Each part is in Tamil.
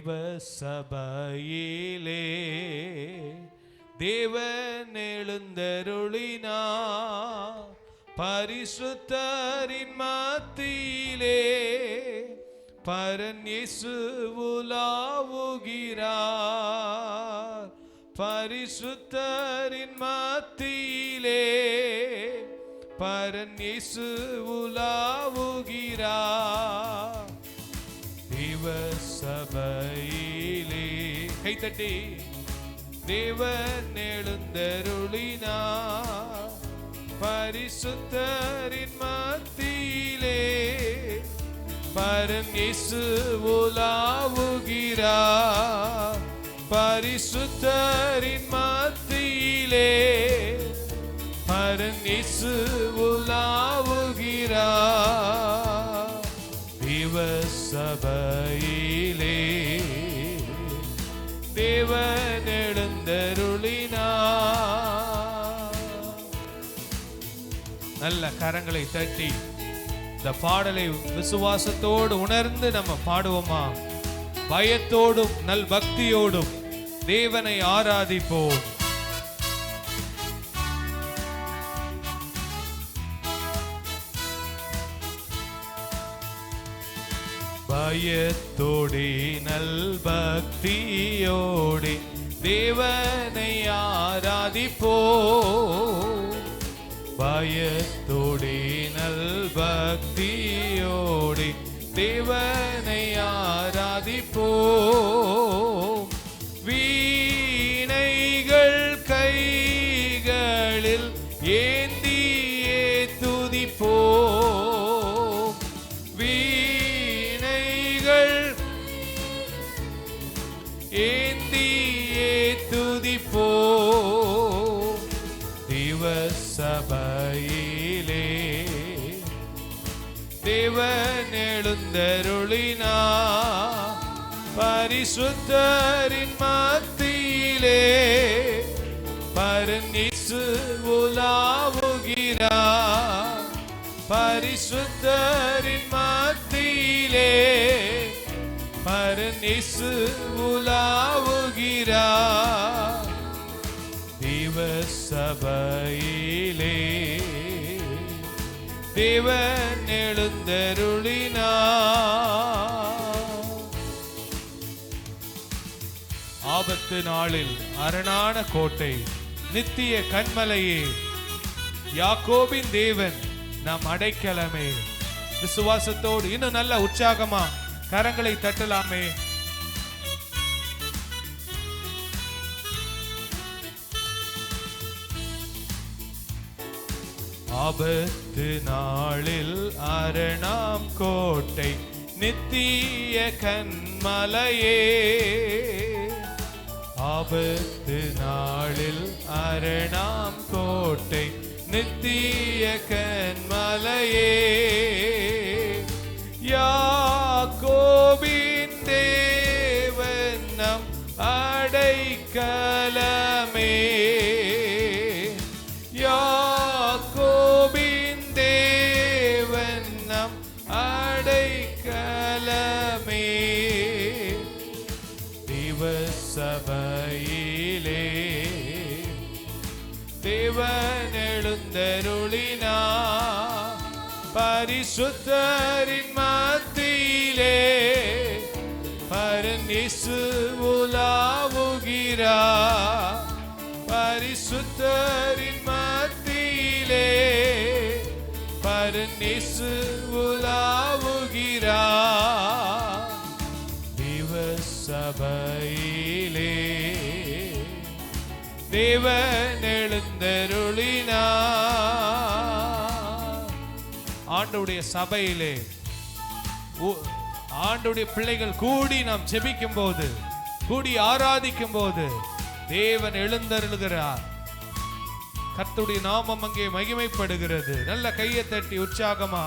தேவ சபையிலே தேவன் எழுந்தருளினார். பரிசுத்தரின் மத்தியிலே பரன் இயேசு உலாவுகிறார். பரிசுத்தரின் மத்தியிலே பரன் இயேசு உலாவுகிறார். தேவ சபையிலே கைத்தட்டி தேவன் எழுந்தருளினார். பரிசுத்தரின் மத்தியிலே பரன் இயேசு உலாவுகிறார். பரிசுத்தரின் மத்தியிலே பரன் இயேசு உலாவுகிறார். தேவ சபையிலே தேவன் எழுந்தருளினார். நல்ல கரங்களை தட்டி இந்த பாடலை விசுவாசத்தோடு உணர்ந்து நம்ம பாடுவோமா? பயத்தோடும் நல் பக்தியோடும் தேவனை ஆராதிப்போம். பயத்தோடே நல் பக்தியோடே தேவனை ஆராதிப்போம். பயத்தோடே நல் பக்தியோடே தேவனை ஆராதிப்போம். வீணைகள் கைகளில் ஏந்தியே துதிப்போம். வீணைகள் ஏந்தியே துதிப்போம். தேவ சபையிலே தேவன் எழுந்தருளினார். பரிசுத்தரின் மத்தியிலே பரன் இயேசு உலாவுகிறார். பரிசுத்தரின் மத்தியிலே பரன் இயேசு உலாவுகிறார். தேவ சபையிலே தேவன் எழுந்தருளினார். ஆபத்து நாளில் அரணான கோட்டை நித்திய கன்மலையே யாக்கோபின் தேவன் நம் அடைக்கலமே. விசுவாசத்தோடு இன்னும் நல்ல உற்சாகமா கரங்களை தட்டலாமே. ஆபத்து நாளில் அரணாம் கோட்டை நித்திய கன்மலையே. ஆபத்து நாளில் அரணாம் கோட்டை நித்திய கன்மலையே. யாக்கோபின் தேவன் நம் அடைக்கலமே. யாக்கோபின் தேவன் நம் அடைக்கலமே. தேவ சபையிலே தேவன் எழுந்தருளினார். பரிசுத்தரின் மத்தியிலே பரன் இயேசு உலாவுகிறார். பரிசுத்தரின் மத்தியிலே பரன் இயேசு உலாவுகிறார். தேவ சபையிலே தேவன் எழுந்தருளினார். ஆண்டவருடைய சபையிலே ஆண்டவருடைய பிள்ளைகள் கூடி நாம் ஜெபிக்கும் போது, கூடி ஆராதிக்கும் போது தேவன் எழுந்தருளுகிறார். கர்த்தருடைய நாமம் அங்கே மகிமைப்படுகிறது. நல்ல கையை தட்டி உற்சாகமா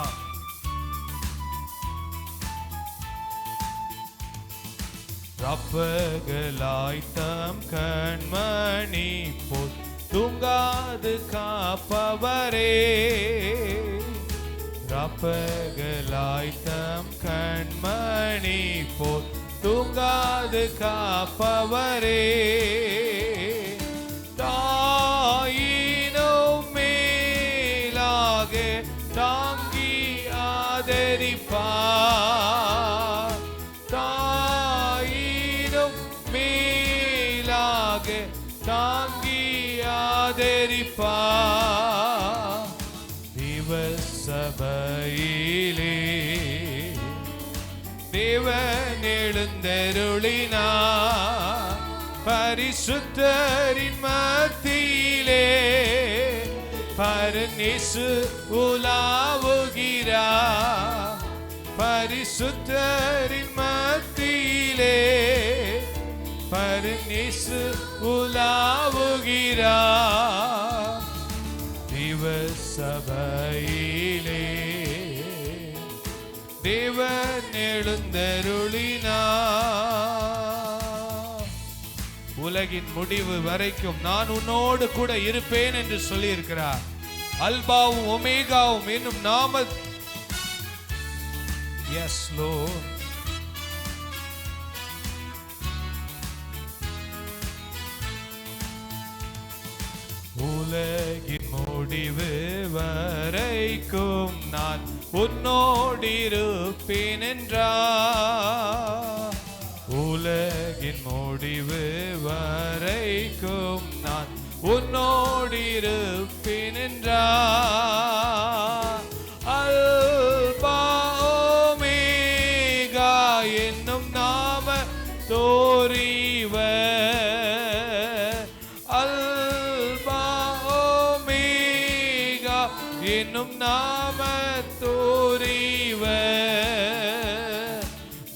ரப்பகலாய் தம் கண்மணி போல் தூங்காது காப்பவரே. ரப்பகலாய் தம் கண்மணி போல் தூங்காது காப்பவரே, தாயினும் மேலாக தாங்கி ஆதரிப்பார், தாயினும் மேலாக தாங்கி ஆதரிப்பார். தேவ சபையிலே தேவன் எழுந்தருளினார், பரிசுத்தரின் மத்தியிலே பரநேசு உலாவுகிறார், பரிசுத்தரின் மத்தியிலே பரநேசு உலாவுகிறார். தேவ சபையிலே தேவன் எழுந்தருளினார். உலகின் முடிவு வரைக்கும் நான் உன்னோடு கூட இருப்பேன் என்று சொல்லி இருக்கிறார். அல்பாவும் ஒமேகாவும் என்னும் நாம எஸ் லோர்ட். உலகின் முடிவு வரைக்கும் நான் உன்னோடிருப்பேன் என்றார். உலகின் முடிவு வரைக்கும் நான் உன்னோடிருப்பேன் என்றார். அல்பா ஒமேகா என்னும் நாம தோறிவர், அல்பா ஒமேகா என்னும் நாம தோறிவர்.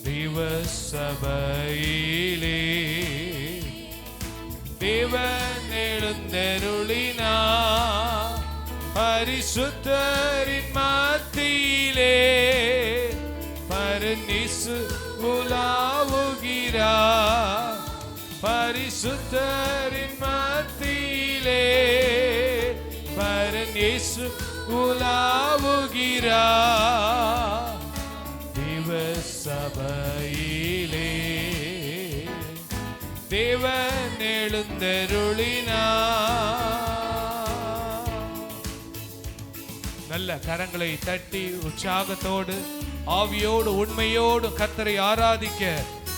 தேவ சபையிலே தேவன் எழுந்தருளினார், பரிசுத்தரின் மத்தியிலே பரநேசு உலாவுகிறார், பரிசுத்தரின் மத்தியிலே பரநேசு உலாவுகிறார். தேவ சபையிலே தேவன் எழுந்தருளினார். நல்ல கரங்களை தட்டி உற்சாகத்தோடு ஆவியோடு உண்மையோடு கர்த்தரை ஆராதிக்க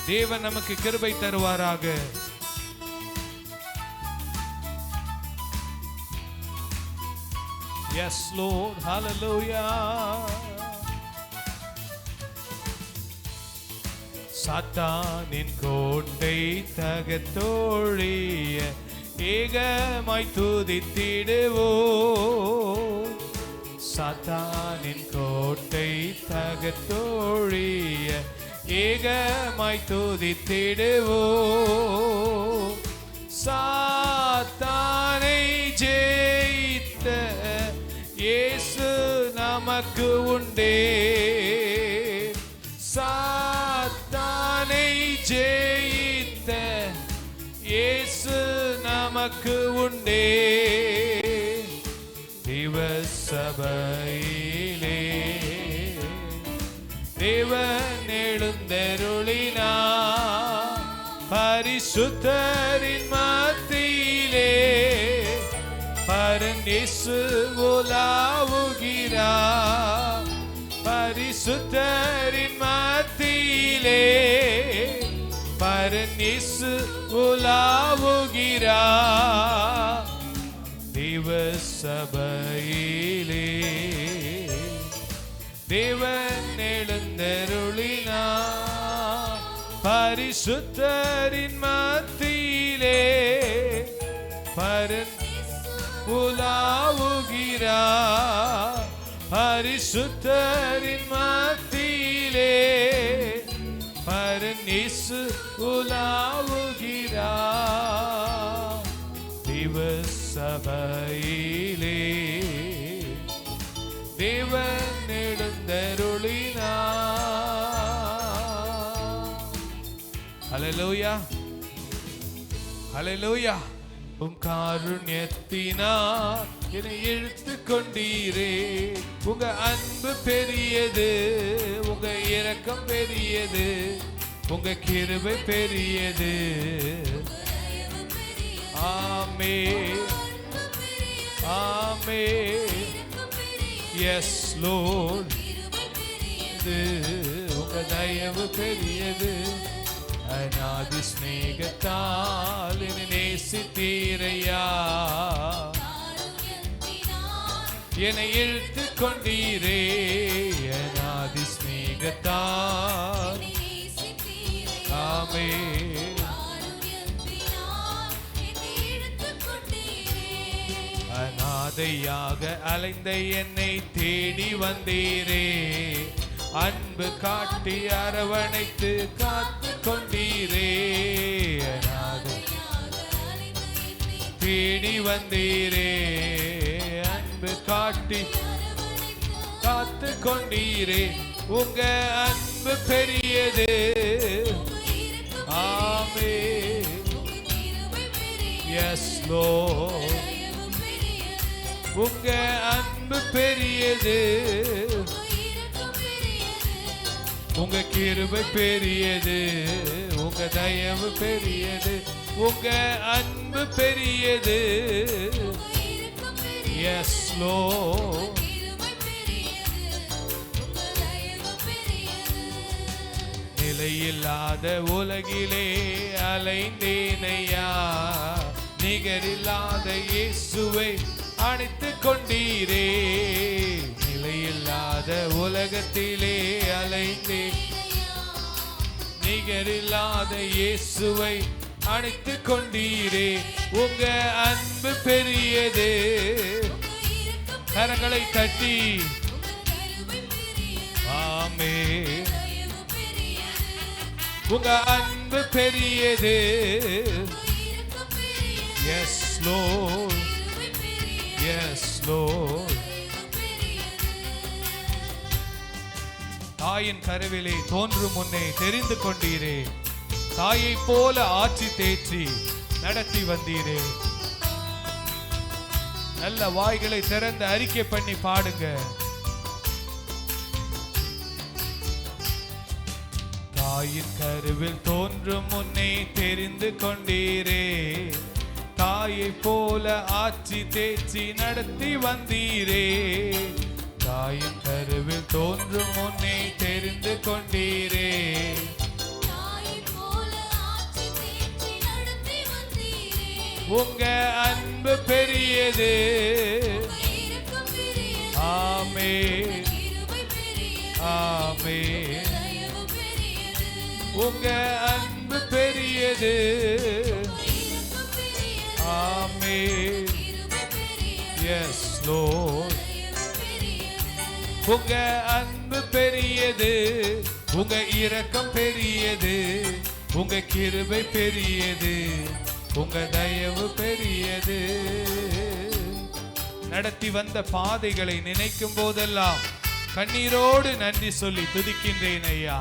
தேவன் நமக்கு கிருபை தருவாராக. Yes Lord, hallelujah. சாத்தானின் கோட்டை தகர்த்தொழிய ஏகமாய் துதித்திடுவோம், சாத்தானின் கோட்டை தகர்த்தொழிய ஏகமாய் துதித்திடுவோம். சாத்தானை ஜெயித்த இயேசு நமக்கு உண்டே, சாத்தானை ஜெயித்த இயேசு நமக்கு உண்டே. தேவ சபையிலே தேவன் எழுந்தருளினார், பரிசுத்தரின் மத்தியிலே பரநேசு உலாவுகிறார், பரிசுத்தரின் மத்தியிலே பரநேசு உலாவுகிறார். தேவ சபையிலே தேவன் எழுந்தருளினார், பரிசுத்தரின் மத்தியிலே பரநேசு உலாவுகிறார், பரிசுத்தரின் மத்தியிலே பரநேசு உலாவுகிறார். தேவ சபையிலே தேவன் எழுந்தருளினார். ஹல்லேலூயா, ஹல்லேலூயா. உம் காருண்யத்தினார் என்னை இழுத்து கொண்டீரே, உங்க அன்பு பெரியது, உங்க இரக்கம் பெரியது, உங்க கிருபை பெரியது. ஆமே ஆமே. எஸ் லோர்ட், உங்க தயவு பெரியது. அநாதி ஸ்நேகத்தால் என்னை நேசித்தீரையா, என்னை இழுத்து கொண்டீரே. அநாதி ஸ்நேகத்தால் ஆமே. அநாதையாக அலைந்த என்னை தேடி வந்தீரே, அன்பு காட்டி அரவணைத்து காத்து கொண்டீரே. தேடி வந்தீரே, அன்பு காட்டி காத்து கொண்டீரே. உங்க அன்பு பெரியது. ஆமே. எஸ் லோர்ட், உங்க அன்பு பெரியது. உங்க கிருபை பெரியது. உங்க தயவு பெரியது. உங்க அன்பு பெரியது. Yes Lord. நிலையில்லாத உலகிலே அலைந்தேனையா, நிகரில்லாத இயேசுவை அணைத்து கொண்டீரே. நிலையில்லாத உலகத்திலே அலைந்தேன், நிகரில்லாத இயேசுவை அணைத்து கொண்டீரே. உங்க அன்பு பெரியது. கரங்களை தட்டி ஆமே. உங்க அன்பு பெரியது. Yes Lord, yes Lord. தாயின் கருவிலே தோன்றும் முன்னே தெரிந்து கொண்டீரே, தாயை போல ஆட்சி தேற்றி நடத்தி வந்தீரே. நல்ல வாய்களை திறந்து அறிக்கை பண்ணி பாடுங்க. தாயின் கருவில் தோன்றும் முன்னே தெரிந்து கொண்டீரே, தாயை போல ஆட்சி தேற்றி நடத்தி வந்தீரே. தாயின் கருவில் தோன்றும் முன்னே தெரிந்து கொண்டீரே. உங்க அன்பு பெரியது. ஆமே ஆமே. உங்க அன்பு பெரியது. ஆமே. எஸ் லோர்ட், உங்க அன்பு பெரியது. உங்க இரக்கம் பெரியது. உங்க கிருபை பெரியது. உங்க தயவு பெரியது. நடத்தி வந்த பாதைகளை நினைக்கும் போதெல்லாம் கண்ணீரோடு நன்றி சொல்லி துதிக்கின்றேன் ஐயா.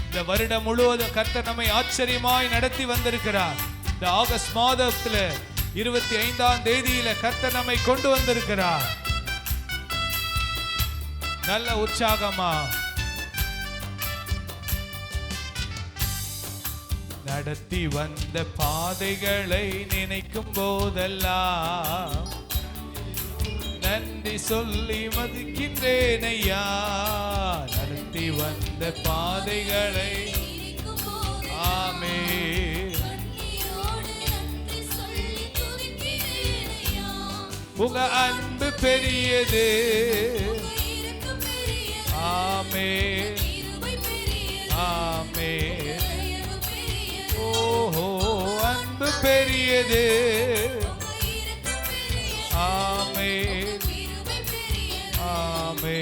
இந்த வருடம் முழுவதும் கர்த்தர் நம்மை ஆச்சரியமாய் நடத்தி வந்திருக்கிறார். இந்த ஆகஸ்ட் மாதத்துல 25ஆம் தேதியில கர்த்தர் நம்மை கொண்டு வந்திருக்கிறார். நல்ல உற்சாகமா நடத்தி வந்த பாதைகளை நினைக்கும் போதெல்லாம் நன்றி சொல்லி மதிக்கின்றேன் ஐயா. நடத்தி வந்த பாதைகளை ஆமே. உங்க அன்பு பெரியது. ஆமே ஆமே. ஓஹோ, அன்பு பெரியது. ஆமே ஆமே.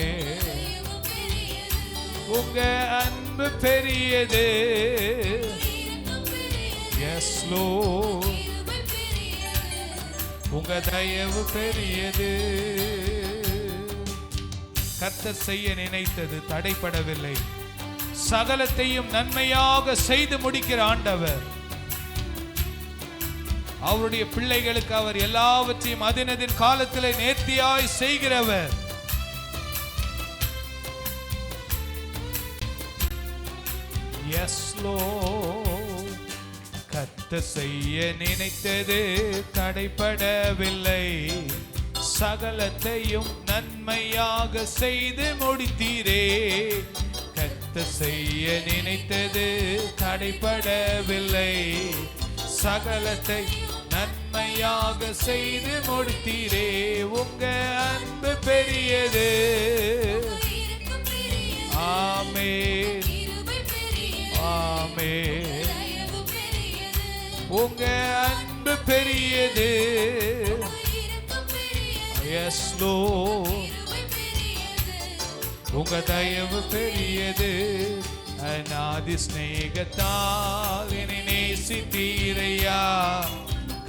உங்க அன்பு பெரியது. எஸ் லோர்ட், உங்க தயவு பெரியது. கர்த்தர் செய்ய நினைத்தது தடைபடவில்லை. சகலத்தையும் நன்மையாக செய்து முடிக்கிற ஆண்டவர். அவருடைய பிள்ளைகளுக்கு அவர் எல்லாவற்றையும் அதினதின் காலத்திலே நேர்த்தியாய் செய்கிறவர். Yes Lord. கர்த்தர் செய்ய நினைத்தது தடைபடவில்லை, சகலத்தையும் நன்மையாக செய்து முடித்தீரே. கர்த்தர் செய்ய நினைத்தது தடைபடவில்லை, சகலத்தை நன்மையாக செய்து முடித்தீரே. உங்க அன்பு பெரியது. ஆமென் ஆமென். உங்க அன்பு பெரியது. Yes Lord. உங்க தயவு பெரியது. அநாதி ஸ்நேகத்தால் என்னை நேசித்தீரையா,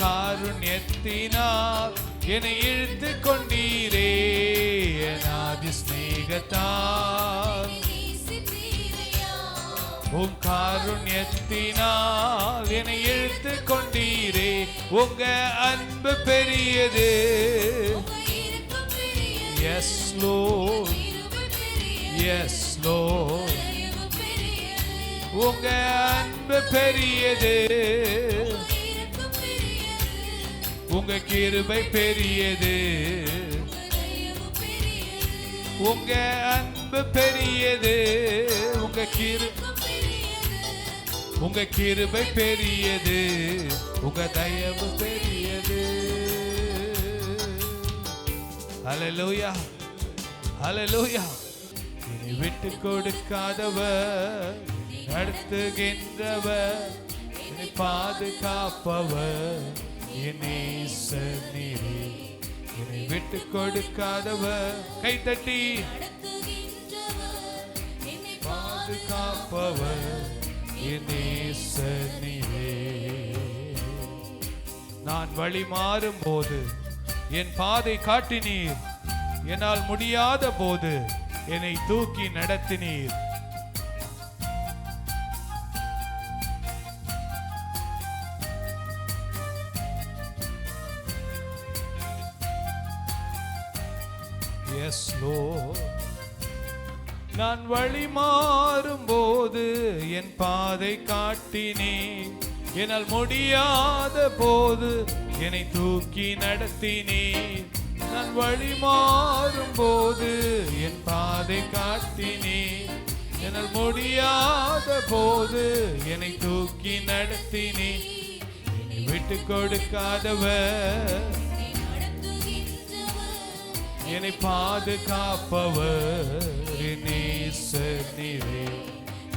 காருண்யத்தினால் என்னை இழுத்து கொண்டீரே. அநாதி ஸ்நேகத்தால் உம் காருண்யத்தினால் என்னை இழுத்து கொண்டீரே. உங்க அன்பு பெரியது. Yes Lord yes Lord. உங்க அன்பு பெரியது. உங்க கிருபை பெரியது. உங்க அன்பு பெரியது. உங்க கிருபை பெரியது. உங்க தயவு பெரியது. ஹல்லேலூயா ஹல்லேலூயா. இனி விட்டு கொடுக்காதவர், நடத்துகின்றவர், என்னை பாதுகாப்பவர் என் நேசர் நீரே. என்னை விட்டு கொடுக்காதவர், கைத்தட்டி பாதுகாப்பவர் என் நேசர் நீரே. நான் வழி மாறும் போது என் பாதை காட்டினீர், என்னால் முடியாத போது என்னை தூக்கி நடத்தினீர். S lord. நான் வழி மாறும் போது என் பாதை காட்டினீர், என்னால் முடியாத போது என்னை தூக்கி நடத்தினீர். நான் வழி மாறும் போது என் பாதை காட்டினீர், என்னால் முடியாத போது என்னை தூக்கி நடத்தினீர். என்னை விட்டு கொடுக்காதவர், என்னை பாதுகாப்பவர் என் நேசர் நீரே.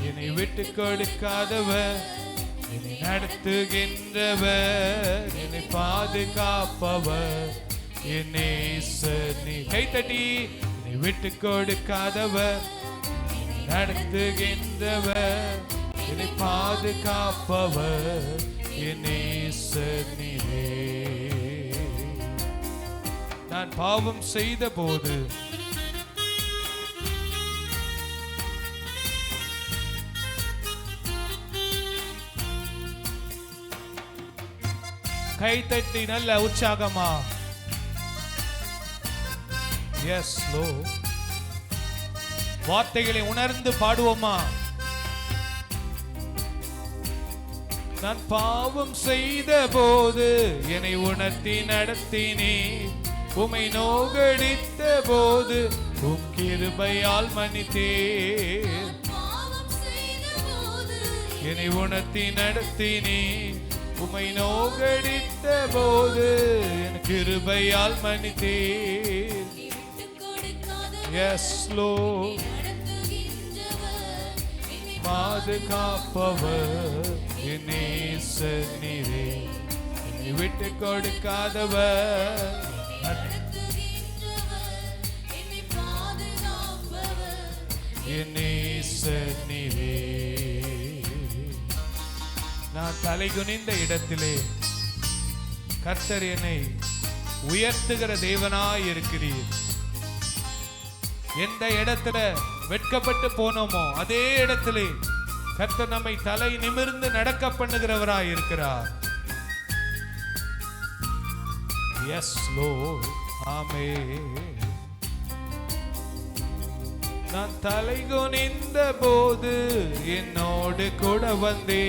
என்னை விட்டு கொடுக்காதவர், என்னை நடத்துகின்றவர், என்னை பாதுகாப்பவர் என் நேசர் நீர். கைத்தட்டி. என்னை விட்டு கொடுக்காதவர், நடத்துகின்றவர், என்னை பாதுகாப்பவர் என் நேசர் நீரே. நான் பாவம் செய்த போது கைத்தட்டி நல்ல உற்சாகமா. Yes Lord. வார்த்தைகளை உணர்ந்து பாடுவோமா. நான் பாவம் செய்த போது என்னை உணர்த்தி நடத்தினீர், உம்மை நோகடித்த போது உம் கிருபையால் மன்னித்தீர். என்னை உணர்த்தி நடத்தினீர், உம்மை நோகடித்த போது என் கிருபையால் மன்னித்தீர். S lord. பாதுகாப்பவர் என் நேசர் நீரே. என்னை விட்டு கொடுக்காதவர், என் நேசர் நீரே. நான் தலை குனிந்த இடத்திலே கர்த்தர் என்னை உயர்த்துகிற தேவனாய் இருக்கிறீர். எந்த இடத்துல வெட்கப்பட்டு போனோமோ அதே இடத்திலே கர்த்தர் நம்மை தலை நிமிர்ந்து நடக்க பண்ணுகிறவராய் இருக்கிறார். Yes Lord. ஆமென். நான் தலை குனிந்த போது என்னோடு கூட வந்தே,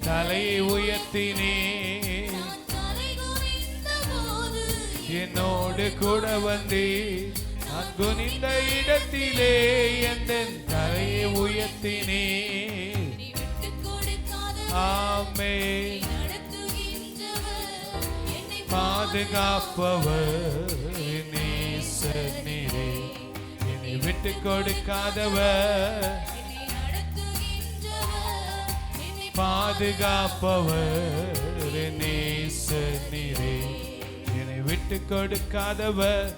தலையை உயர்த்தினே, என்னோடு கூட வந்தே, நான் குனிந்த இடத்திலே எந்த தலையை உயர்த்தினே. ஆமென். பாதுகாப்பவர் நேசர் நீரே, என்னை விட்டு கொடுக்காதவர். பாதுகாப்பவர் நேசர் நீரே, என்னை விட்டு கொடுக்காதவர்.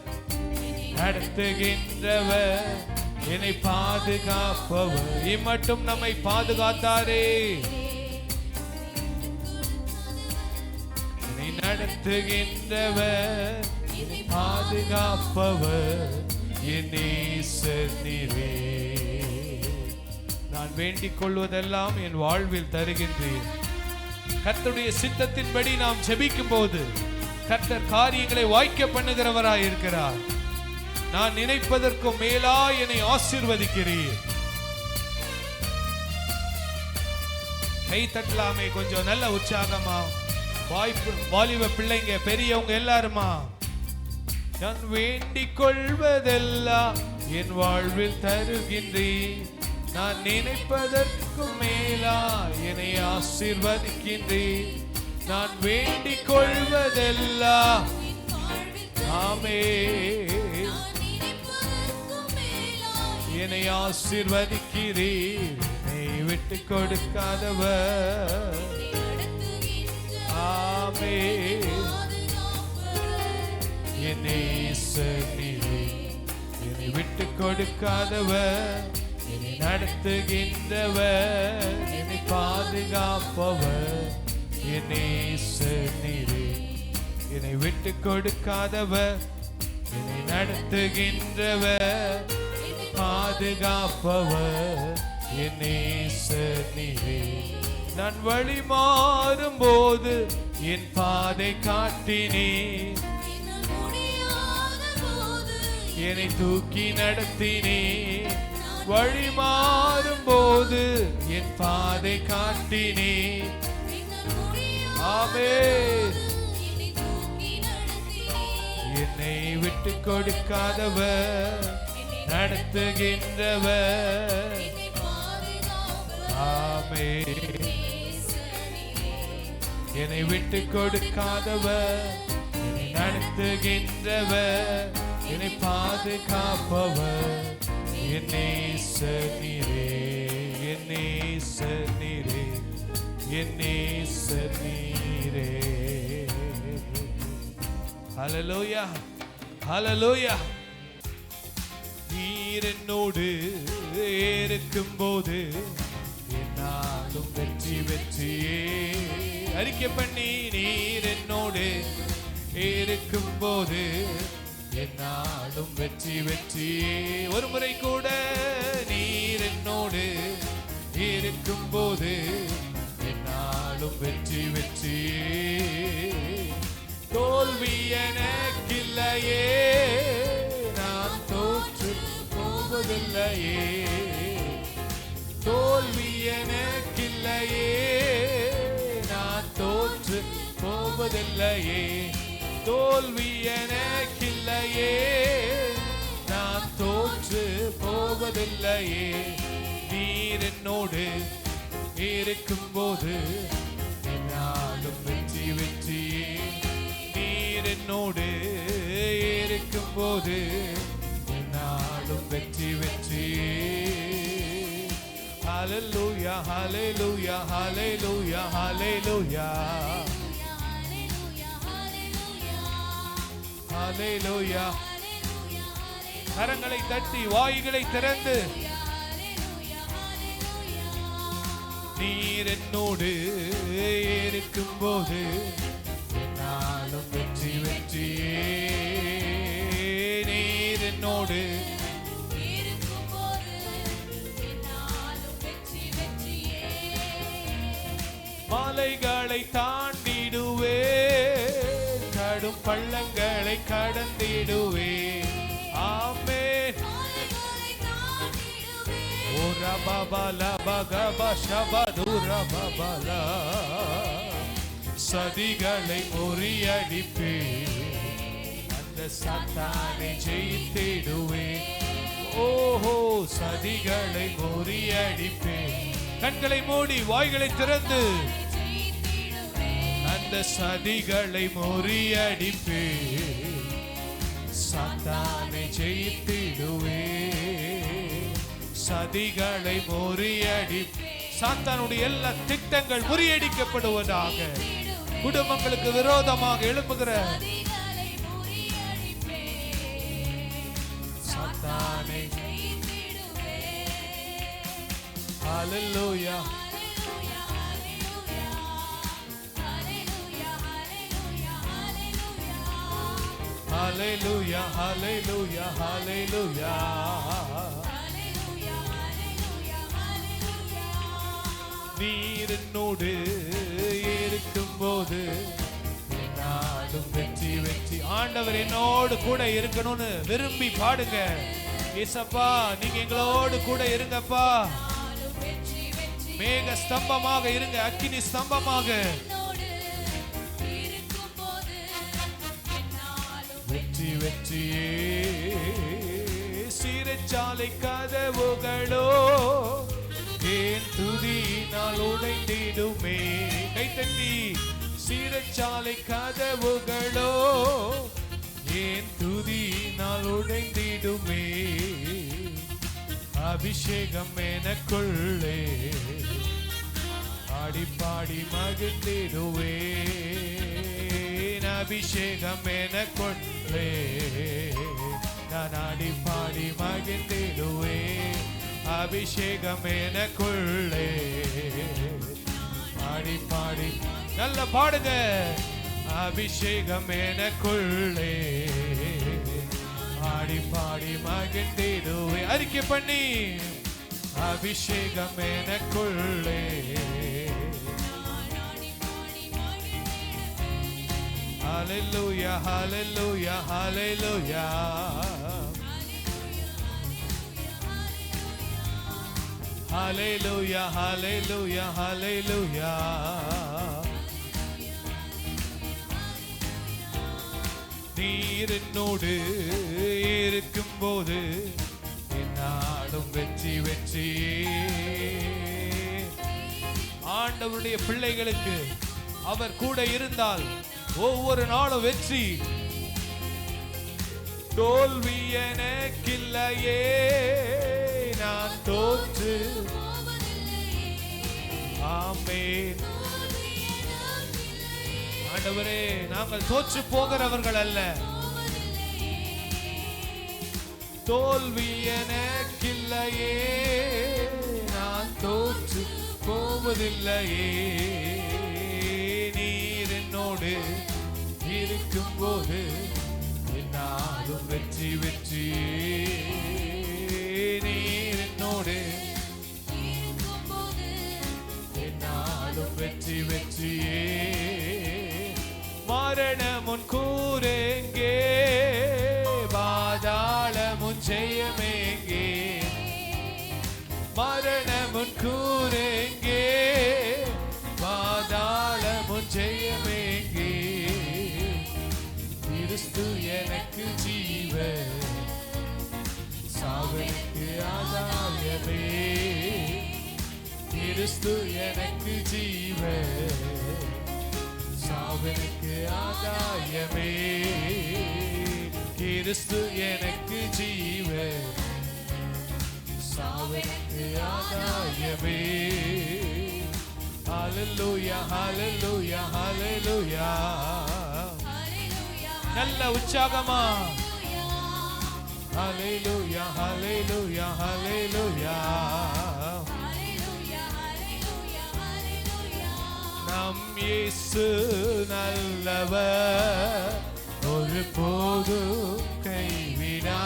நடத்துகின்றவர், என்னை பாதுகாப்பவர். இம்மட்டும் நம்மை பாதுகாத்தாரே. என்னை நடத்துகின்றவர், என்னை பாதுகாப்பவர் என் நேசர் நீரே. நான் வேண்டிக் கொள்வதெல்லாம் என் வாழ்வில் தருகின்றேன். கர்த்தருடைய சித்தத்தின்படி நாம் ஜெபிக்கும் போது கர்த்தர் காரியங்களை வாய்க்க பண்ணுகிறவராய் இருக்கிறார். நான் நினைப்பதற்கும் மேலா என்னை ஆசீர்வதிக்கிறீர். கை தட்டலாமே கொஞ்சம் நல்ல உற்சாகமா. வாலிப பிள்ளைங்க பெரியவங்க எல்லாருமா. நான் வேண்டிக் கொள்வதெல்லாம் என் வாழ்வில் தருகின்றேன். நான் நினைப்பதற்கும் மேலா என்னை ஆசீர்வதிக்கின்றேன். நான் வேண்டிக் கொள்வதெல்லாம் ஆமென் என்னை ஆசீர்வதிக்கிறீர். என்னை விட்டு கொடுக்காதவர். ஆமென். என் நேசர் நீரே, என்னை விட்டு கொடுக்காதவர். என்னை நடத்துகின்றவர், என்னை பாதுகாப்பவர். என் நேசர் நீரே, என்னை விட்டு கொடுக்காதவர். என்னை நடத்துகின்றவர், பாதுகாப்பவர். என் நேசர் நீரே. நான் வழி மாறும் போது என் பாதை காட்டினே, என்னை தூக்கி நடத்தினே. வழி மாறும் போது என் பாதை காட்டினே. ஆமென். என்னை விட்டு கொடுக்காதவர், நடத்துகின்றவர். ஆமென். என்னை விட்டு கொடுக்காதவர், என்னை நடத்துகின்றவர், என்னை பாதுகாப்பவர். என் நேசர் நீரே, என் நேசர் நீரே, என் நேசர் நீரே. ஹல்லேலூயா, ஹல்லேலூயா. நீர் என்னோடு இருக்கும்போது என்னாலும் வெற்றி வெற்றியே. அறிக்கை பண்ணி, நீர் என்னோடு இருக்கும்போது என்னாலும் வெற்றி வெற்றியே. ஒரு முறை கூட, நீர் என்னோடு இருக்கும்போது என்னாலும் வெற்றி வெற்றியே. தோல்வி எனக்கில்லையே, நான் தோற்று போவதில்லையே. தோல்வி எனக்கில்லையே, நான் தோற்று போவதில்லையே. தோல்வி எனக்கில்லையே, நான் தோற்று போவதில்லையே. நீர் என்னோடு இருக்கும்போது என்னாலும் வெற்றி வெற்றியே. நீர் என்னோடு இருக்கும்போது என்னாலும் வெற்றி வெற்றியே. ஹல்லேலூயா, ஹல்லேலூயா, ஹல்லேலூயா, ஹல்லேலூயா, ஹல்லேலூயா. கரங்களை தட்டி வாய்களை திறந்து, நீர் என்னோடு இருக்கும்போது என்னாலும் வெற்றி வெற்றியே. நீர் என்னோடு மலைகளை தாண்டிடுவே, பெரும் பள்ளங்களை கடந்திடுவே. ஆமென். ஓரா பாபாலா பகபா ஷபதுரா பாபாலா, சதிகளை முறியடிப்பே, அந்த சாத்தானை ஜெயித்திடுவே. ஓஹோ, சதிகளை முறியடிப்பே. கண்களை மூடி வாய்களை திறந்து அந்த சதிகளை முறியடிப்பே, சாத்தானை ஜெயித்திடுவே. சதிகளை முறியடி, சாத்தானுடைய எல்லா திட்டங்கள் முறியடிக்கப்படுவதாக. குடும்பங்களுக்கு விரோதமாக எழுப்புகிற சாத்தானை. ஹல்லேலூயா, ஹல்லேலூயா, ஹல்லேலூயா, ஹல்லேலூயா. நீர் என்னோடு இருக்கும்போது நாடும் வெற்றி வெற்றி. ஆண்டவர் என்னோடு கூட இருக்கணும்னு விரும்பி பாடுங்க. ஏசப்பா, நீங்க எங்களோடு கூட இருங்கப்பா. மேக ஸ்தம்பமாக இருங்க, அக்கினி ஸ்தம்பமாக. வெற்றி வெற்றியே, சிறைச்சாலை கதவுகளோ ஏன் துதியினால் உடைந்திடுமே. கைத்தட்டி, சிறைச்சாலை கதவுகளோ ஏன் துதியினால் உடைந்திடுமே. அபிஷேகம் எனக்குள்ளே ஆடி பாடி மகிழ்ந்திடுவே. அபிஷேகம் எனக்குள்ளே நான் ஆடி பாடி மகிழ்ந்திடுவே. அபிஷேகம் எனக்குள்ளே ஆடி பாடி. நல்ல பாடுங்க. அபிஷேகம் எனக்குள்ளே ஆடி பாடி மகிழ்ந்திடுவே. அறிக்கை பண்ணி, அபிஷேகம் எனக்குள்ளே. ஹல்லேலூயா, ஹல்லேலூயா, ஹல்லேலூயா. ஹல்லேலூயா, ஹல்லேலூயா, ஹல்லேலூயா. நீர் என்னோடு இருக்கும்போது என்னாலும் வெற்றி வெற்றி. ஆண்டவருடைய பிள்ளைகளுக்கு அவர் கூட இருந்தால் ஒவ்வொரு நாளும் வெற்றி. தோல்வி எனக்கில்லையே, நான் தோற்று. ஆமென். ஆண்டவரே, நாங்கள் தோற்று போகிறவர்கள் அல்ல. தோல்வி எனக்கில்லையே, நான் தோற்று போவதில்லையே. நீர் என்னோடு இருக்கும்போது என்னாலும் வெற்றி வெற்றி. நீர் என்னோடு என்னாலும் வெற்றி வெற்றியே. மரணமுன் கூரெங்கே, பாதாளமுன் ஜெயமேங்கே. மரணமுன் கூரெங்கே, பாதாளமுன் ஜெயமேங்கே. கிறிஸ்து எனக்கு ஜீவன், சாவுக்கு ஆதாயமே. கிறிஸ்து எனக்கு ஜீவன், சாவுக்கு ஆதாயமே. கிறிஸ்து எனக்கு ஜீவன், சாவுக்கு ஆதாயமே. ஹல்லேலூயா, ஹல்லேலூயா, ஹல்லேலூயா. நல்ல உற்சாகமா. ஹல்லேலூயா, ஹல்லேலூயா, ஹல்லேலூயா. நம் இயேசு நல்லவர், ஒரு போதும் கைவிடா,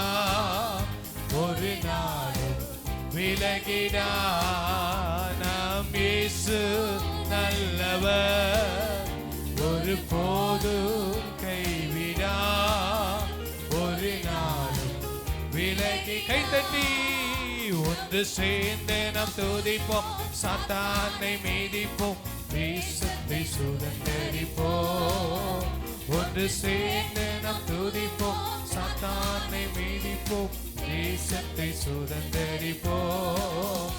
ஒரு நாளும் விலகிடா. நம் இயேசு நல்லவர், ஒரு போதும் கைவிடா. கைத்தட்டி ஒன்று சேர்ந்து நாம் துதிப்போம், சாத்தானை மீதிப்போம், தேசத்தை சுதந்தரிப்போம். ஒன்று சேர்ந்து நாம் துதிப்போம், சாத்தானை மீதிப்போம், தேசத்தை சுதந்தரிப்போம்.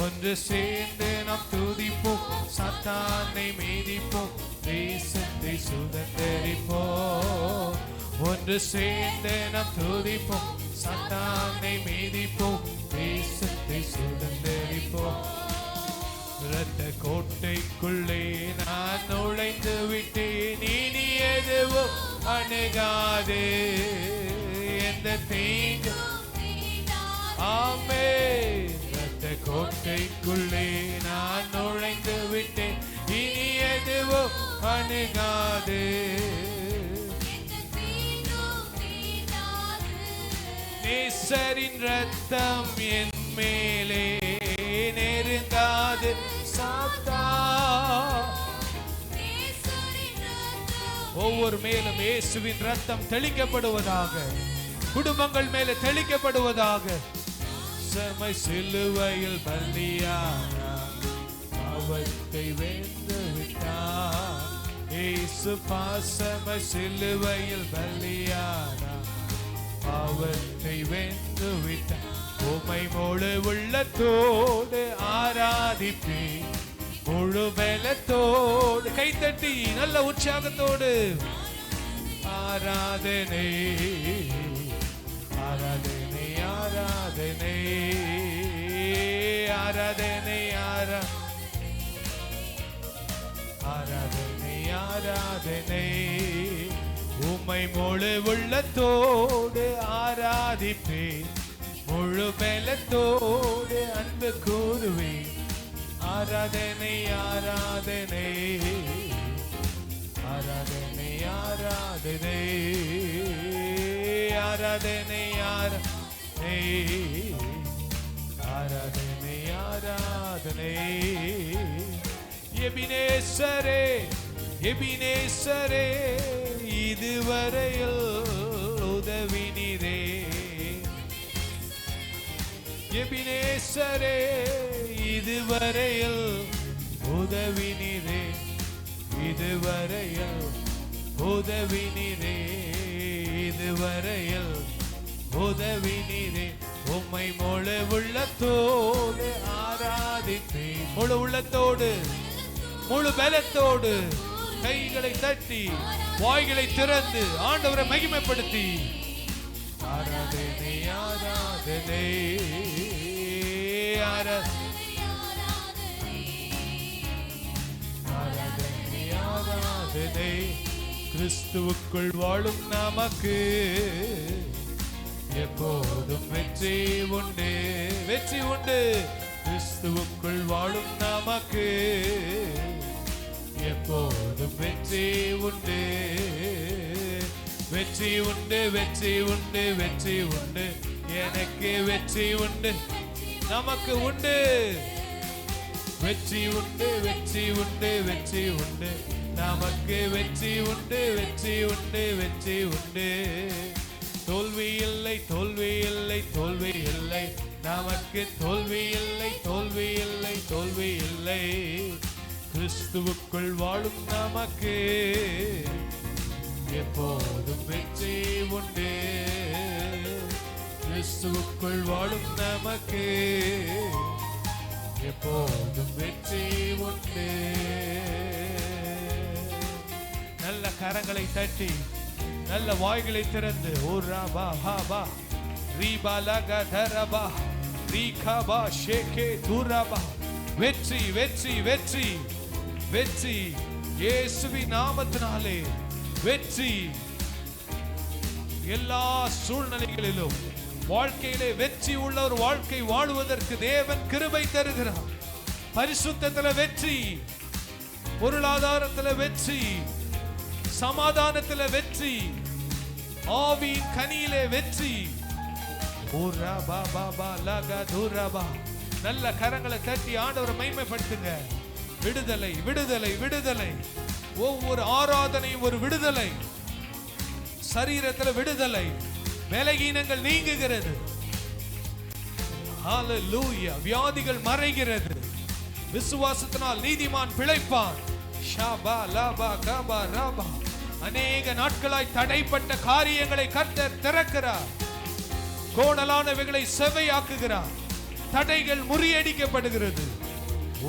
ஒன்று சேர்ந்து நாம் துதிப்போம், சாத்தானை மீதிப்போம், தேசத்தை சுதந்தரிப்போம். ஒன்று சேர்ந்து நாம் துதிப்போம், சாத்தானை மீதிப்போம், தேசத்தை சுதந்தரிப்போம். இரத்த கோட்டைக்குள்ளே நான் நுழைந்து விட்டேன், இனி எதுவும் அணுகாது எந்த தீங்கு. ஆமென். இரத்த கோட்டைக்குள்ளே நான் நுழைந்து விட்டேன், இனி எதுவும் அணுகாது. நேசரின் ரத்தம் என் மேலே நெருங்காது சாத்தான். ஒவ்வொரு மேலும் இயேசுவின் ரத்தம் தெளிக்கப்படுவதாக, குடும்பங்கள் மேலே தெளிக்கப்படுவதாக. செமை சிலுவையில் பலியானார், பாவத்தை வென்று விட்டார். இயேசு பாசமை சிலுவையில் பலியானார், பாவத்தை வென்று விட்டார். உம்மை முழு உள்ளத்தோடு ஆராதிப்பேன், முழு பலத்தோடு. கைத்தட்டி நல்ல உற்சாகத்தோடு ஆராதனை ஆராதனை ஆராதனை ஆராதனை ஆராதனை ஆராதனை. உம்மை முழு உள்ளத்தோடு ஆராதிப்பேன், முழு பலத்தோடு அன்பு கூறுவேன். ஆராதனை ஆராதனை ஆராதனை ஆராதனை ஆராதனை ஆராதனை ஆராதனை ஆராதனை. எபினேசரே எபினேசரே, இதுவரையில் உதவினீரே. எபினேசரே, இதுவரையில் உதவினீரே, இதுவரையில் உதவினீரே, இதுவரையில் உதவினீரே. உம்மை முழு உள்ளத்தோடு ஆராதிப்பேன், முழு உள்ளத்தோடு முழு பலத்தோடு. கைகளை தட்டி வாய்களை திறந்து ஆண்டவரை மகிமைப்படுத்தி ஆராதனை ஆராதனை ஆராதனை ஆராதனை. கிறிஸ்துவுக்குள் வாழும் நமக்கு எப்போதும் வெற்றி உண்டு, வெற்றி உண்டு. கிறிஸ்துவுக்குள் வாழும் நமக்கு எப்போதும் வெற்றி உண்டு, வெற்றி உண்டு, வெற்றி உண்டு, வெற்றி உண்டு. எனக்கு வெற்றி உண்டு, நமக்கு உண்டு. வெற்றி உண்டு, வெற்றி உண்டு, வெற்றி உண்டு. நமக்கு வெற்றி உண்டு, வெற்றி உண்டு, வெற்றி உண்டு. தோல்வி இல்லை, தோல்வி இல்லை, தோல்வி இல்லை. நமக்கு தோல்வி இல்லை, தோல்வி இல்லை, தோல்வி இல்லை. கிறிஸ்துவுக்குள் வாழும் நமக்கு எப்போதும் வெற்றி உண்டு. கிறிஸ்துவுக்குள் வாழும் நமக்கு எப்போதும் வெற்றி உண்டு. நல்ல கரங்களை தட்டி நல்ல வாய்களை திறந்து ஓராபா ஹாபா ரீபா லகதரபா ரீகாபா ஷேகே துரபா. வெற்றி வெற்றி வெற்றி வெற்றி இயேசுவின் நாமத்தினாலே வெற்றி. எல்லா சூழ்நிலைகளிலும் வாழ்க்கையிலே வெற்றி உள்ள ஒரு வாழ்க்கை வாழுவதற்கு தேவன் கிருபை தருகிறார். பரிசுத்தத்தில் வெற்றி, பொருளாதாரத்தில் வெற்றி, சமாதானத்தில் வெற்றி, ஆவியின் கனியிலே வெற்றி. நல்ல கரங்களை தட்டி ஆண்டவரை மகிமைப்படுத்துங்க. விடுதலை விடுதலை விடுதலை. ஒவ்வொரு ஆராதனையும் ஒரு விடுதலை. சரீரத்தில் விடுதலை, பலகீனங்கள் நீங்குகிறது. ஹalleluya. வியாதிகள் மறைகிறது. விசுவாசத்தினால் நீதிமான் பிழைப்பான். ஷபா லபா கபா ரபா. அநேக நாட்களாய் தடைப்பட்ட காரியங்களை கர்த்தர் திறக்கிறார். கோணலானவைகளை செவையாக்குகிறார். தடைகள் முறியடிக்கப்படுகிறது.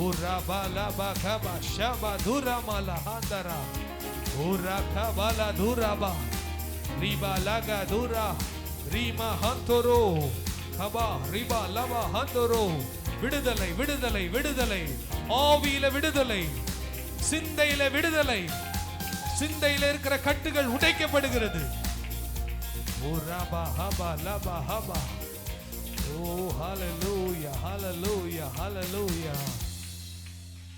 ஊரா பாலா பாகபா ஷபா துரமலா ஹந்தரா ஊரா கபலா துரபா ரிபா லகா துரா ரீமா ஹந்தரோ கபா ரிபா லபா ஹந்தரோ. விடுதலை விடுதலை விடுதலை. ஆவியில விடுதலை, சிந்தையில விடுதலை. சிந்தையில இருக்கிற கட்டுகள் உடைக்கப்படுகிறது. ஊரபா ஹபா லபா ஹபா. ஓ ஹalleluya ஹalleluya ஹalleluya.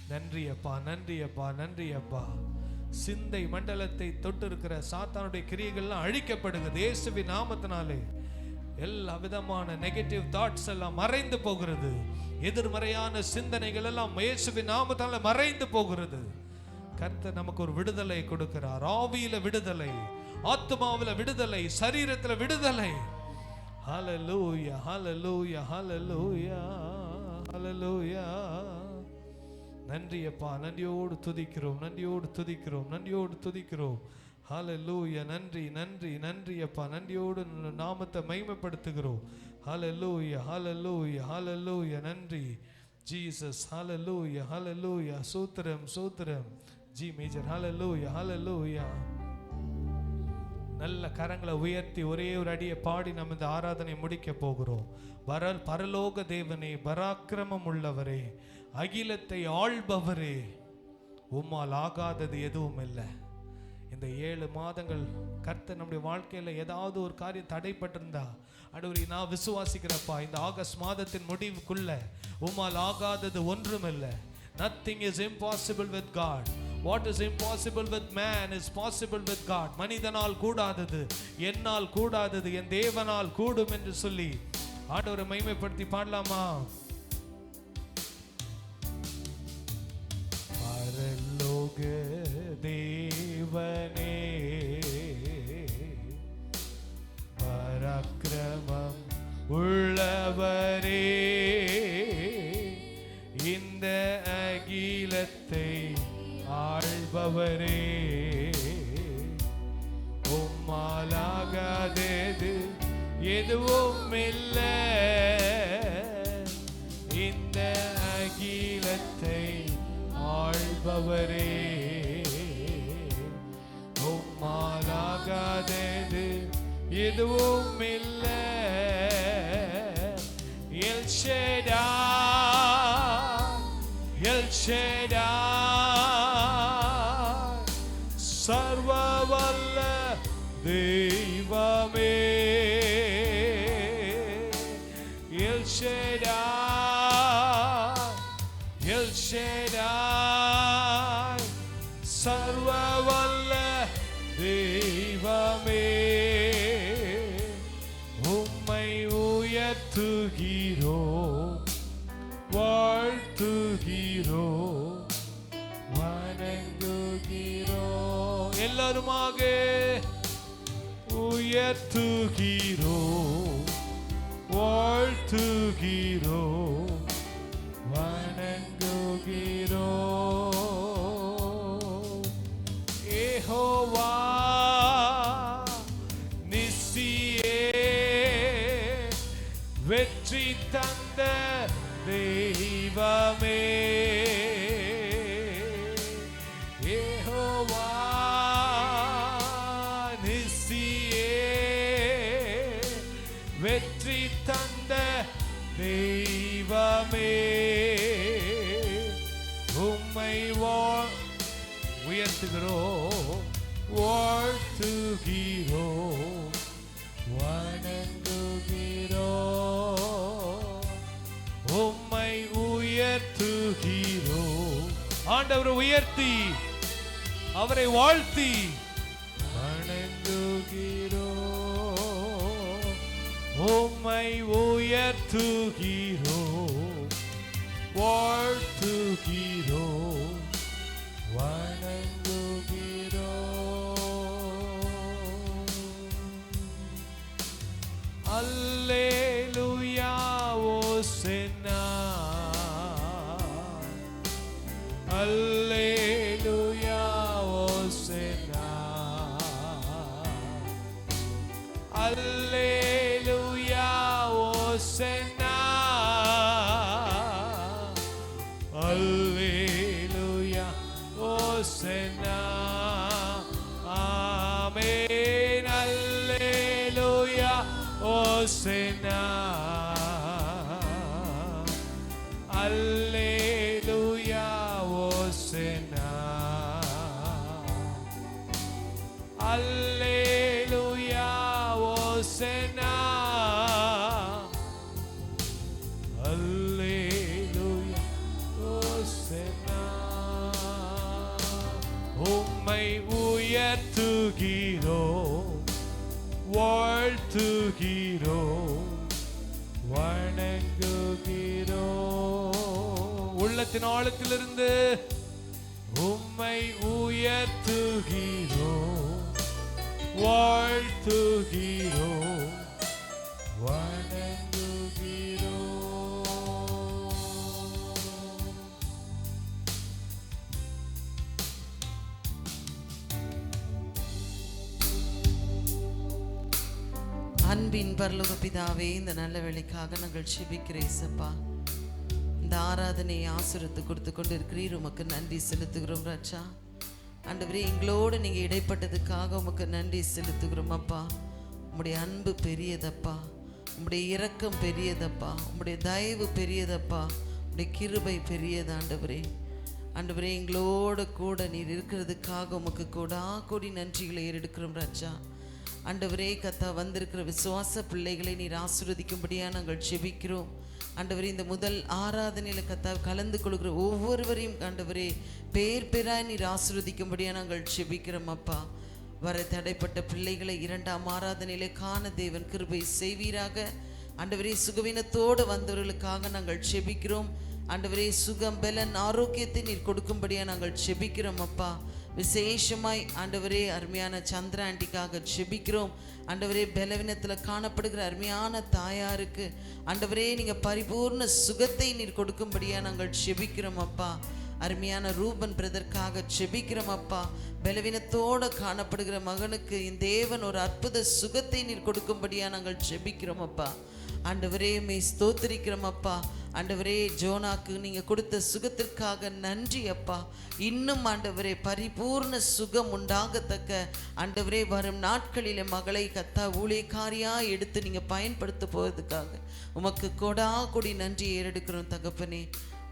நன்றி அப்பா, நன்றி அப்பா, நன்றி அப்பா. சிந்தை மண்டலத்தை தொட்டு இருக்கிற சாத்தானுடைய கிரியைகள்லாம் அழிக்கப்படுகிறது இயேசுவின் நாமத்தினாலே. எல்லா விதமான நெகட்டிவ் தாட்ஸ் எல்லாம் மறைந்து போகிறது. எதிர்மறையான சிந்தனைகள் எல்லாம் இயேசுவின் நாமத்தால மறைந்து போகிறது. கர்த்தர் நமக்கு ஒரு விடுதலை கொடுக்கிறார். ஆவியில விடுதலை, ஆத்மாவில விடுதலை, சரீரத்துல விடுதலை. ஹalleluya ஹalleluya ஹalleluya ஹalleluya. நன்றி அப்பா, நன்றியோடு துதிக்கிறோம், நன்றியோடு துதிக்கிறோம், நன்றியோடு துதிக்கிறோம். ஹalleluya. நன்றி நன்றி நன்றி அப்பா. நன்றியோடு நாமத்தை மகிமைப்படுத்துகிறோம். ஹalleluya ஹalleluya ஹalleluya. நன்றி ஜீசஸ். ஹalleluya ஹalleluya. சூத்திரம் சூத்திரம். G major. Hallelujah hallelujah. நல்ல கரங்களை உயர்த்தி ஒரே ஒரு அடியை பாடி நம்ம இந்த ஆராதனை முடிக்க போகிறோம். பரலோக தேவனே, பராக்கிரமம் உள்ளவரே, அகிலத்தை ஆள்பவரே, உம்மால் ஆகாதது எதுவும் இல்லை. இந்த 7 மாதங்கள் கர்த்தர் நம்முடைய வாழ்க்கையில ஏதாவது ஒரு காரியம் தடைப்பட்டிருந்தா, ஆண்டவரே நான் விசுவாசிக்கிறப்பா, இந்த ஆகஸ்ட் மாதத்தின் முடிவுக்குள்ள உம்மால் ஆகாதது ஒன்றும் இல்லை. Nothing is impossible with God. What is impossible with man is possible with God. மனிதனால் கூடாதது, என்னால் கூடாதது என் தேவனால் கூடும் என்று சொல்லி ஆண்டவரை மகிமைப்படுத்தி பாடலாமா? பரலோக தேவனே, பராக்கிரமம் உள்ளவரே, இந்த அகிலத்தை ஆள்பவரே, உம்மாலாகாதது எதுவும் இல்லை. இந்த அகிலத்தை ஆள்பவரே, உம்மாலாகாதது எதுவும் இல்லை. எல் ஷடாய், எல் ஷடாய், சர்வவல்ல தெய்வமே. எல் ஷடாய், எல் ஷடாய், சர்வவல்ல தெய்வமே. உம்மை உயர்த்துகிறோம், வாழ்த்துகிறோம், வணங்குகிறோம். எல்லாருமாக உயர்த்துகிறோம், வாழ்த்துகிறோம், வணங்குகிறோம். யெகோவா நிசியே, வெற்றி தந்த தெய்வமே. யெகோவா நிசியே, வெற்றி தந்த தெய்வமே. உம்மை உயர்த்துகிறோம், வாழ்த்துகிறோம், வணங்குகிறோம். உம்மை உயர்த்துகிறோம். ஆண்டவரை உயர்த்தி அவரை வாழ்த்தி வணங்குகிறோம். உம்மை உயர்த்துகிறோம், வாழ்த்துகிறோம், வணங்குகிறோம். அல்லேலூயா, ஓ அல்லேலூயா ஓசன்னா, அல்லேலூயா ஓசன்னா, அல்லேலூயா ஓசன்னா, ஆமென். அல்லேலூயா ஓசன்னா, அல்லேலூயா ஓசன்னா, அல்லேலூயா ஓசன்னா, அல்லேலூயா ஓசன்னா. உம்மை உயர்த்துகிறோம், வாழ்த்துகிறோம், வணங்குகிறோம். உள்ளத்தின் ஆழத்திலிருந்து உம்மை உயர்த்துகிறோம், வாழ்த்துகிறோம், வணங்குகிறோம். அன்பின் பரலோக பிதாவே, இந்த நல்ல வேளைக்காக நாங்கள் ஜெபிக்கிறோம் இயேசுப்பா. இந்த ஆராதனையை ஆசீர்வதித்து கொடுத்து கொண்டு இருக்கிறீர், உமக்கு நன்றி செலுத்துகிறோம் ராஜா. ஆண்டவரே, எங்களோடு நீங்கள் இடைப்பட்டதுக்காக உமக்கு நன்றி செலுத்துகிறோம் அப்பா. உம்முடைய அன்பு பெரியதப்பா, உம்முடைய இரக்கம் பெரியதப்பா, உம்முடைய தயவு பெரியதப்பா, உம்முடைய கிருபை பெரியது ஆண்டவரே. ஆண்டவரே, எங்களோடு கூட நீர் இருக்கிறதுக்காக உமக்கு கோடி நன்றிகளை ஏறெடுக்கிறோம் ராஜா. ஆண்டவரே, கத்தா வந்திருக்கிற விசுவாச பிள்ளைகளை நீர் ஆசீர்வதிக்கும்படியாக நாங்கள் ஜெபிக்கிறோம் ஆண்டவரே. இந்த முதல் ஆராதனையில் கத்தா கலந்து கொள்கிற ஒவ்வொருவரையும் ஆண்டவரே பேர் பேராய் நீர் ஆசீர்வதிக்கும்படியாக நாங்கள் ஜெபிக்கிறோம் அப்பா. வர தடைப்பட்ட பிள்ளைகளை இரண்டாம் ஆராதனையிலே காண தேவன் கிருபை செய்வீராக ஆண்டவரே. சுகவீனத்தோடு வந்தவர்களுக்காக நாங்கள் ஜெபிக்கிறோம் ஆண்டவரே. சுகம் பலன் ஆரோக்கியத்தை நீர் கொடுக்கும்படியாக நாங்கள் ஜெபிக்கிறோம் அப்பா. விசேஷமாய் ஆண்டவரே அருமையான சந்திர ஆண்டிக்காக ஜெபிக்கிறோம் ஆண்டவரே. பலவீனத்தில் காணப்படுகிற அருமையான தாயாருக்கு ஆண்டவரே நீங்கள் பரிபூர்ண சுகத்தை நீர் கொடுக்கும்படியாக நாங்கள் ஜெபிக்கிறோம் அப்பா. அருமையான ரூபன் பிரதற்காக ஜெபிக்கிறோம் அப்பா. பலவீனத்தோடு காணப்படுகிற மகனுக்கு இந்த தேவன் ஒரு அற்புத சுகத்தை நீர் கொடுக்கும்படியாக நாங்கள் ஜெபிக்கிறோம் அப்பா. ஆண்டவரே மே ஸ்தோத்திரிக்கிறோம் அப்பா. ஆண்டவரே, ஜோனாக்கு நீங்கள் கொடுத்த சுகத்திற்காக நன்றி அப்பா. இன்னும் ஆண்டவரே பரிபூர்ண சுகம் உண்டாகத்தக்க ஆண்டவரே வரும் நாட்களில் மகளை கத்தா ஊழியக்காரியாக எடுத்து நீங்கள் பயன்படுத்த போவதுக்காக உமக்கு கொடி நன்றி ஏறெடுக்கிறோம் தகப்பனே.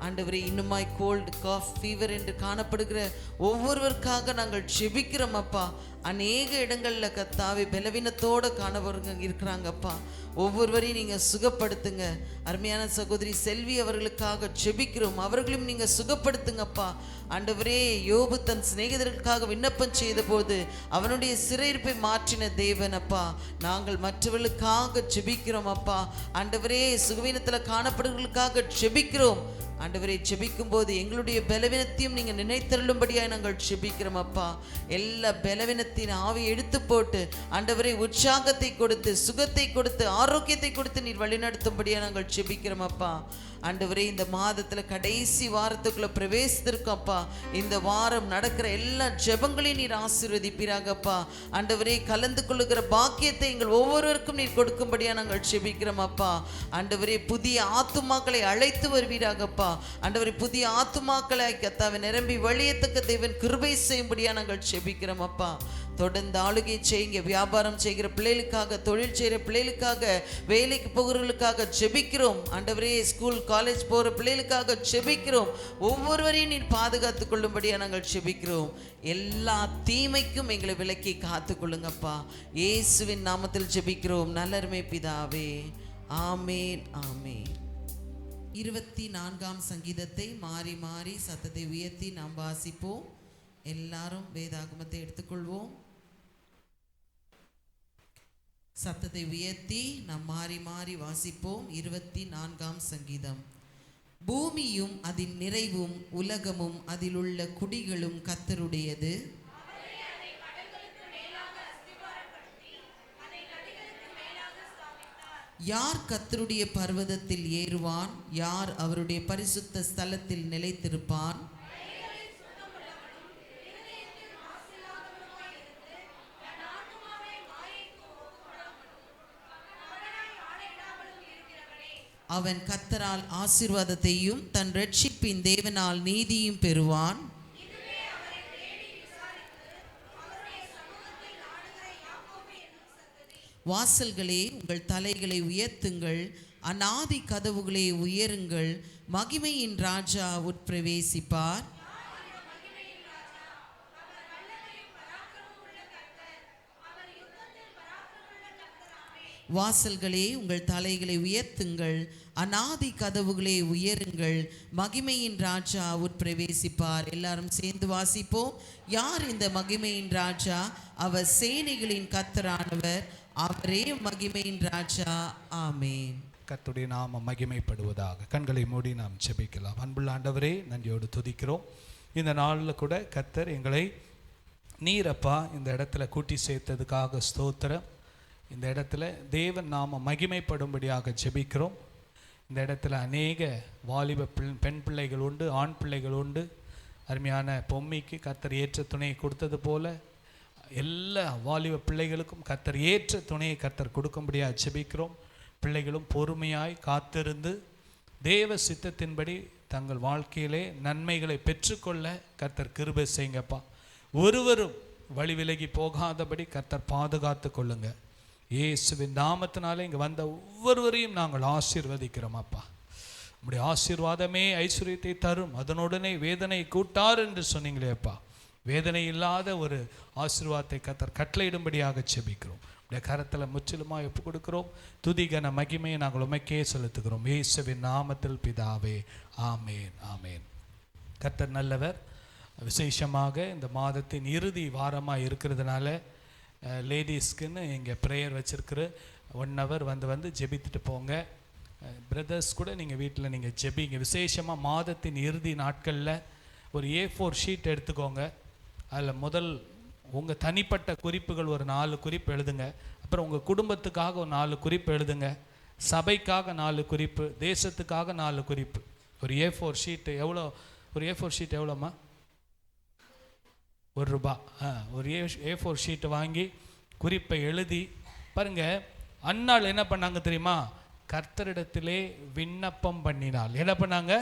ஆண்டவரே, இன்னுமாய் கோல்டு காஃப் ஃபீவர் என்று காணப்படுகிற ஒவ்வொருவருக்காக நாங்கள் ஜெபிக்கிறோம் அப்பா. அநேக இடங்களில் கத்தாவே பலவீனத்தோடு காணவருங்க இருக்கிறாங்கப்பா. ஒவ்வொருவரையும் நீங்கள் சுகப்படுத்துங்க. அருமையான சகோதரி செல்வி அவர்களுக்காக ஜெபிக்கிறோம், அவர்களையும் நீங்கள் சுகப்படுத்துங்கப்பா. ஆண்டவரே, யோபு தன் சிநேகிதர்களுக்காக விண்ணப்பம் செய்த போது அவனுடைய சிறையிருப்பை மாற்றின தேவன் அப்பா. நாங்கள் மற்றவர்களுக்காக ஜெபிக்கிறோம் அப்பா. ஆண்டவரே, சுகவீனத்தில் காணப்படுவர்களுக்காக ஜெபிக்கிறோம் ஆண்டவரே. ஜெபிக்கும் போது எங்களுடைய பலவீனத்தையும் நீங்கள் நினைத்தருளும்படியாக நாங்கள் ஜெபிக்கிறோம் அப்பா. எல்லா பலவீனத்தின் ஆவியை எடுத்து போட்டு ஆண்டவரே உற்சாகத்தை கொடுத்து சுகத்தை கொடுத்து ஆரோக்கியத்தை கொடுத்து நீர் வழிநடத்தும்படியாக நாங்கள் ஜெபிக்கிறோம் அப்பா. ஆண்டவரே, இந்த மாதத்தில் கடைசி வாரத்துக்குள்ளே பிரவேசித்திருக்கோம் அப்பா. இந்த வாரம் நடக்கிற எல்லா ஜெபங்களையும் நீர் ஆசீர்வதிப்பீராகப்பா. ஆண்டவரே, கலந்து கொள்ளுகிற பாக்கியத்தை எங்கள் ஒவ்வொருவருக்கும் நீர் கொடுக்கும்படியாக நாங்கள் ஜெபிக்கிறோம் அப்பா. ஆண்டவரே, புதிய ஆத்துமாக்களை அழைத்து வருவீராகப்பா. ஆண்டவரே, புதிய ஆத்துமாக்களை கத்தாவை நிரம்பி வழியத்தக்க தேவன் கிருபை செய்யும்படியாக நாங்கள் ஜெபிக்கிறோம் அப்பா. தொடர்ந்து ஆளுகை செய்யுங்க. வியாபாரம் செய்கிற பிள்ளைகளுக்காக, தொழில் செய்கிற பிள்ளைகளுக்காக, வேலைக்கு போகிறவர்களுக்காக ஜெபிக்கிறோம் ஆண்டவரே. ஸ்கூல் காலேஜ் போகிற பிள்ளைகளுக்காக ஜெபிக்கிறோம். ஒவ்வொருவரையும் நீர் பாதுகாத்து கொள்ளும்படியாக நாங்கள் ஜெபிக்கிறோம். எல்லா தீமைக்கும் எங்களை விலக்கி காத்து கொள்ளுங்கப்பா. இயேசுவின் நாமத்தில் ஜெபிக்கிறோம் நல்லருமை பிதாவே, ஆமேன் ஆமேன். 24ஆம் சங்கீதத்தை மாறி மாறி சத்தத்தை உயர்த்தி நாம் வாசிப்போம். எல்லாரும் வேதாகமத்தை எடுத்துக்கொள்வோம். சத்தத்தை உயர்த்தி நாம் மாறி மாறி வாசிப்போம். 24ஆம் சங்கீதம். பூமியும் அதின் நிறைவும் உலகமும் அதிலுள்ள குடிகளும் கர்த்தருடையது. யார் கர்த்தருடைய பர்வதத்தில் ஏறுவான்? யார் அவருடைய பரிசுத்த ஸ்தலத்தில் நிலைத்திருப்பான்? அவன் கர்த்தரால் ஆசீர்வாதத்தையும் தன் இரட்சிப்பின் தேவனால் நீதியும் பெறுவான். வாசல்களே உங்கள் தலைகளை உயர்த்துங்கள், அநாதி கதவுகளே உயருங்கள், மகிமையின் ராஜா உட்பிரவேசிப்பார். வாசல்களே உங்கள் தலைகளை உயர்த்துங்கள், அநாதி கதவுகளே உயருங்கள், மகிமையின் ராஜா உட்பிரவேசிப்பார். எல்லாரும் சேர்ந்து வாசிப்போம். யார் இந்த மகிமையின் ராஜா? அவர் சேனைகளின் கர்த்தரானவர், அவரே மகிமையின் ராஜா. ஆமென். கர்த்தருடைய நாமம் மகிமைப்படுவதாக. கண்களை மூடி நாம் ஜெபிக்கலாம். அன்புள்ள ஆண்டவரே, நன்றியோடு துதிக்கிறோம். இந்த நாளில் கூட கர்த்தர் எங்களை நீரப்பா இந்த இடத்துல கூட்டி சேர்த்ததுக்காக ஸ்தோத்திரம். இந்த இடத்துல தேவன் நாம மகிமைப்படும்படியாக ஜெபிக்கிறோம். இந்த இடத்துல அநேக வாலிப பெண் பிள்ளைகள் உண்டு, ஆண் பிள்ளைகள் உண்டு. அருமையான பொம்மிக்கு கர்த்தர் ஏற்ற துணையை கொடுத்தது போல எல்லா வாலிப பிள்ளைகளுக்கும் கர்த்தர் ஏற்ற துணையை கர்த்தர் கொடுக்கும்படியாக ஜெபிக்கிறோம். பிள்ளைகளும் பொறுமையாய் காத்திருந்து தேவ சித்தத்தின்படி தங்கள் வாழ்க்கையிலே நன்மைகளை பெற்றுக்கொள்ள கர்த்தர் கிருபை செய்யுங்கப்பா. ஒருவரும் வழி விலகி போகாதபடி கர்த்தர் பாதுகாத்து கொள்ளுங்க. இயேசுவின் நாமத்தினாலே இங்கே வந்த ஒவ்வொருவரையும் நாங்கள் ஆசீர்வதிக்கிறோம் அப்பா. நம்முடைய ஆசீர்வாதமே ஐஸ்வர்யத்தை தரும், அதனுடனே வேதனை கூட்டார் என்று சொன்னீங்களே அப்பா. வேதனை இல்லாத ஒரு ஆசீர்வாதத்தை கர்த்தர் கட்டளையிடும்படியாக ஜெபிக்கிறோம். உடைய கரத்தில் முற்றிலுமாக ஒப்பு கொடுக்கிறோம். துதிகன மகிமையை நாங்கள் உமக்கே செலுத்துகிறோம். இயேசுவின் நாமத்தில் பிதாவே, ஆமேன் ஆமேன். கர்த்தர் நல்லவர். விசேஷமாக இந்த மாதத்தின் இறுதி வாரமாக இருக்கிறதுனால லேடிஸ்க்குன்னு இங்கே ப்ரேயர் வச்சுருக்கிற 1 hour வந்து ஜெபித்துட்டு போங்க. பிரதர்ஸ் கூட நீங்கள் வீட்டில் நீங்கள் ஜெபிங்க. விசேஷமாக மாதத்தின் இறுதி நாட்களில் ஒரு A4 ஷீட் எடுத்துக்கோங்க. அதில் முதல் உங்கள் தனிப்பட்ட குறிப்புகள் ஒரு 4 குறிப்பு எழுதுங்க. அப்புறம் உங்கள் குடும்பத்துக்காக ஒரு 4 குறிப்பு எழுதுங்க. சபைக்காக 4 குறிப்பு, தேசத்துக்காக 4 குறிப்பு. ஒரு A4 ஷீட்டு எவ்வளோ? ஒரு A4 ஷீட் எவ்வளோம்மா? ₹1. ஒரு A4 ஷீட்டு வாங்கி குறிப்பை எழுதி பாருங்கள். அன்னாள் என்ன பண்ணாங்க தெரியுமா? கர்த்தரிடத்திலே விண்ணப்பம் பண்ணினாள். என்ன பண்ணாங்க?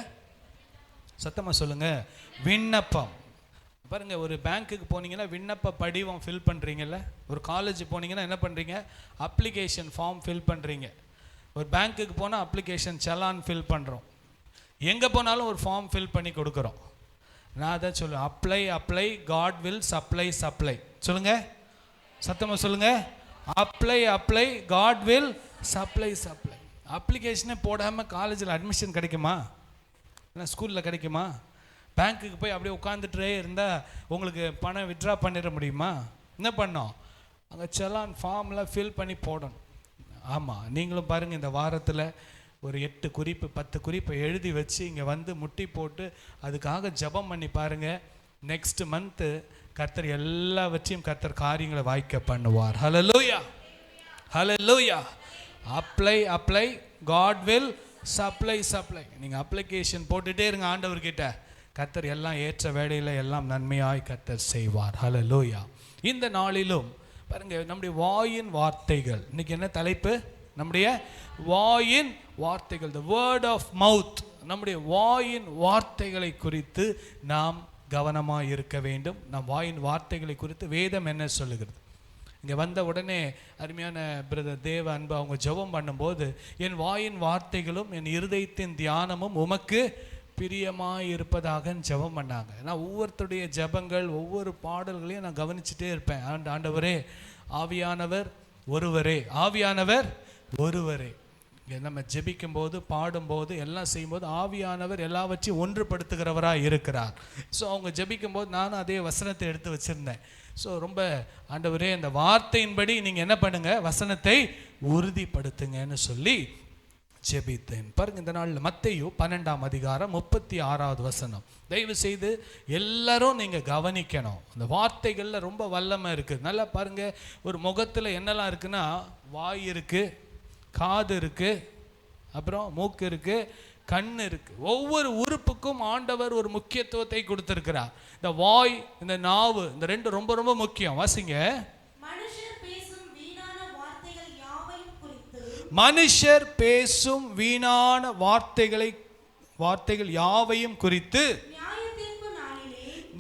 சத்தமாக சொல்லுங்கள். விண்ணப்பம். பாருங்கள், ஒரு பேங்க்குக்கு போனீங்கன்னா விண்ணப்ப படிவம் ஃபில் பண்ணுறீங்கல்ல. ஒரு காலேஜ் போனீங்கன்னா என்ன பண்ணுறீங்க? அப்ளிகேஷன் ஃபார்ம் ஃபில் பண்ணுறீங்க. ஒரு பேங்க்குக்கு போனால் அப்ளிகேஷன் செலான் ஃபில் பண்ணுறோம். எங்கே போனாலும் ஒரு ஃபார்ம் ஃபில் பண்ணி கொடுக்குறோம். நான் அதான் சொல்லுவேன், அப்ளை காட் வில் சப்ளை. சொல்லுங்கள், சத்தமாக சொல்லுங்கள். Apply God will supply. அப்ளிகேஷனே போடாமல் காலேஜில் அட்மிஷன் கிடைக்குமா? இல்லை ஸ்கூலில் கிடைக்குமா? பேங்க்குக்கு போய் அப்படியே உட்காந்துட்டே இருந்தால் உங்களுக்கு பணம் வித்ட்ரா பண்ணிட முடியுமா? என்ன பண்ணோம்? அங்கே செலான் ஃபார்ம்லாம் ஃபில் பண்ணி போடணும். ஆமாம், நீங்களும் பாருங்கள், இந்த வாரத்தில் ஒரு 8 குறிப்பு 10 குறிப்பை எழுதி வச்சு இங்கே வந்து முட்டி போட்டு அதுக்காக ஜெபம் பண்ணி பாருங்கள். நெக்ஸ்ட் மந்த்து கர்த்தர் எல்லாவற்றையும் கர்த்தர் காரியங்களை வாய்க்க பண்ணுவார். Hallelujah, hallelujah. Apply God will supply. நீங்கள் அப்ளிகேஷன் போட்டுகிட்டே இருங்க ஆண்டவர்கிட்ட. கர்த்தர் எல்லாம் ஏற்ற வேளையில் எல்லாம் நன்மையாய் கர்த்தர் செய்வார். ஹல்லேலூயா. இந்த நாளிலும் பாருங்கள், நம்முடைய வாயின் வார்த்தைகள். இன்னைக்கு என்ன தலைப்பு? நம்முடைய வாயின் வார்த்தைகள், த வேர்ட் ஆஃப் மவுத். நம்முடைய வாயின் வார்த்தைகளை குறித்து நாம் கவனமாக இருக்க வேண்டும். நம் வாயின் வார்த்தைகளை குறித்து வேதம் என்ன சொல்லுகிறது? இங்கே வந்த உடனே அருமையான பிரதர் தேவ அன்பு அவங்க ஜெபம் பண்ணும்போது, என் வாயின் வார்த்தைகளும் என் இருதயத்தின் தியானமும் உமக்கு பிரியமாக இருப்பதாக ஜெபம் பண்ணாங்க. நான் ஒவ்வொருத்தருடைய ஜெபங்கள் ஒவ்வொரு பாடல்களையும் நான் கவனிச்சுட்டே இருப்பேன். ஆண்டவரே, ஆவியானவர் ஒருவரே. நம்ம ஜெபிக்கும் போது, பாடும்போது, எல்லாம் செய்யும்போது ஆவியானவர் எல்லாவற்றையும் ஒன்றுபடுத்துகிறவராக இருக்கிறார். ஸோ அவங்க ஜெபிக்கும் போது நானும் அதே வசனத்தை எடுத்து வச்சுருந்தேன். ஸோ ரொம்ப ஆண்டவரே, அந்த வார்த்தையின்படி நீங்கள் என்ன பண்ணுங்க, வசனத்தை உறுதிப்படுத்துங்கன்னு சொல்லி ஜெபித்தேன். பாருங்க, இந்த நாளில் மத்தேயு 12ஆம் அதிகாரம் 36வது வசனம். தயவு செய்து எல்லாரும் நீங்கள் கவனிக்கணும். அந்த வார்த்தைகளில் ரொம்ப வல்லமை இருக்குது. நல்லா பாருங்க, ஒரு முகத்தில் என்னெல்லாம் இருக்குன்னா, வாய் இருக்குது, காது இருக்குது, அப்புறம் மூக்கு இருக்குது, கண் இருக்குது. ஒவ்வொரு உறுப்புக்கும் ஆண்டவர் ஒரு முக்கியத்துவத்தை கொடுத்திருக்கிறார். இந்த வாய், இந்த நாவு, இந்த 2 ரொம்ப ரொம்ப முக்கியம். வாசிங்க. மனுஷர் பேசும் வீணான வார்த்தைகள் யாவையும் குறித்து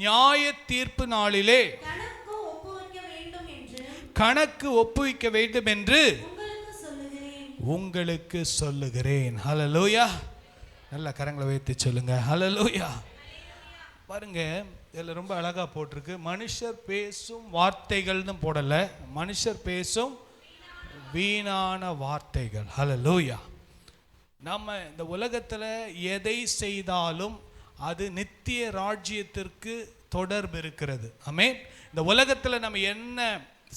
நியாய தீர்ப்பு நாளிலே கணக்கு ஒப்புவிக்க வேண்டும் என்று உங்களுக்கு சொல்லுகிறேன். ஹல்லேலூயா. நல்ல கரங்களை வைத்து சொல்லுங்க ஹல்லேலூயா. பாருங்க, இதில் ரொம்ப அழகா போட்டிருக்கு, மனுஷர் பேசும் வார்த்தைகள்னு போடல, மனுஷர் பேசும் வீணான வார்த்தைகள். ஹல்லேலூயா. நம்ம இந்த உலகத்தில் எதை செய்தாலும் அது நித்திய ராஜ்யத்திற்கு தொடர்பு இருக்கிறது. ஆமென். இந்த உலகத்தில் நம்ம என்ன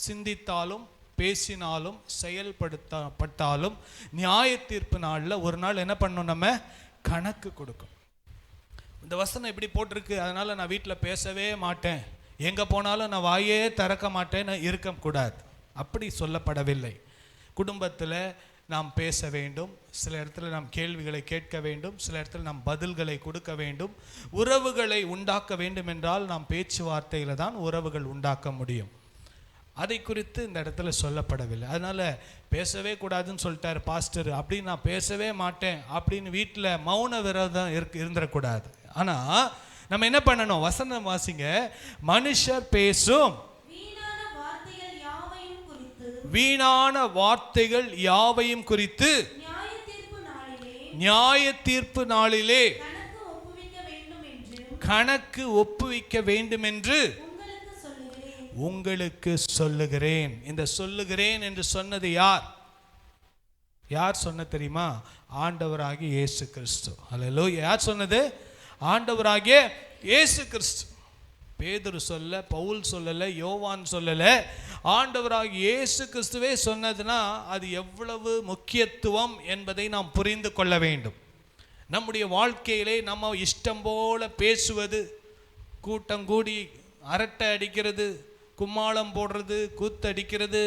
சிந்தித்தாலும் பேசினாலும் செயல்படுத்தப்பட்டாலும் நியாய தீர்ப்பு நாளில் ஒரு நாள் என்ன பண்ணணும், நம்ம கணக்கு கொடுக்கும். இந்த வசனம் எப்படி போட்டிருக்கு, அதனால் நான் வீட்டில் பேசவே மாட்டேன், எங்கே போனாலும் நான் வாயே திறக்க மாட்டேன்னு இருக்கக்கூடாது, அப்படி சொல்லப்படவில்லை. குடும்பத்தில் நாம் பேச வேண்டும், சில இடத்துல நாம் கேள்விகளை கேட்க வேண்டும், சில இடத்துல நாம் பதில்களை கொடுக்க வேண்டும். உறவுகளை உண்டாக்க வேண்டும் என்றால் நாம் பேச்சுவார்த்தையில் தான் உறவுகள் உண்டாக்க முடியும். அதை குறித்து இந்த இடத்துல சொல்லப்படவில்லை. அதனால் பேசவே கூடாதுன்னு சொல்லிட்டார் பாஸ்டர், அப்படின்னு நான் பேசவே மாட்டேன் அப்படின்னு வீட்டில் மௌன விரதம் இருந்துடக்கூடாது. ஆனால் நம்ம என்ன பண்ணணும், வசனம் வாசிங்க, மனுஷர் பேசும் வீணான வார்த்தைகள் யாவையும் குறித்து நியாய தீர்ப்பு நாளிலே கணக்கு ஒப்புவிக்க வேண்டும் என்று உங்களுக்கு சொல்லுகிறேன். இந்த சொல்லுகிறேன் என்று சொன்னது யார் சொன்ன தெரியுமா? ஆண்டவராகிய இயேசு கிறிஸ்து. ஹல்லேலூயா. யார் சொன்னது? ஆண்டவராகிய இயேசு கிறிஸ்து. பேதுரு சொல்ல, பவுல் சொல்லல, யோவான் சொல்லல, ஆண்டவராகிய இயேசு கிறிஸ்துவே சொன்னதுன்னா அது எவ்வளவு முக்கியத்துவம் என்பதை நாம் புரிந்து கொள்ள வேண்டும். நம்முடைய வாழ்க்கையிலே நம்ம இஷ்டம் போல பேசுவது, கூட்டம் கூடி அரட்டை அடிக்கிறது, கும்மாளம் போடுறது, கூத்தடிக்கிறது,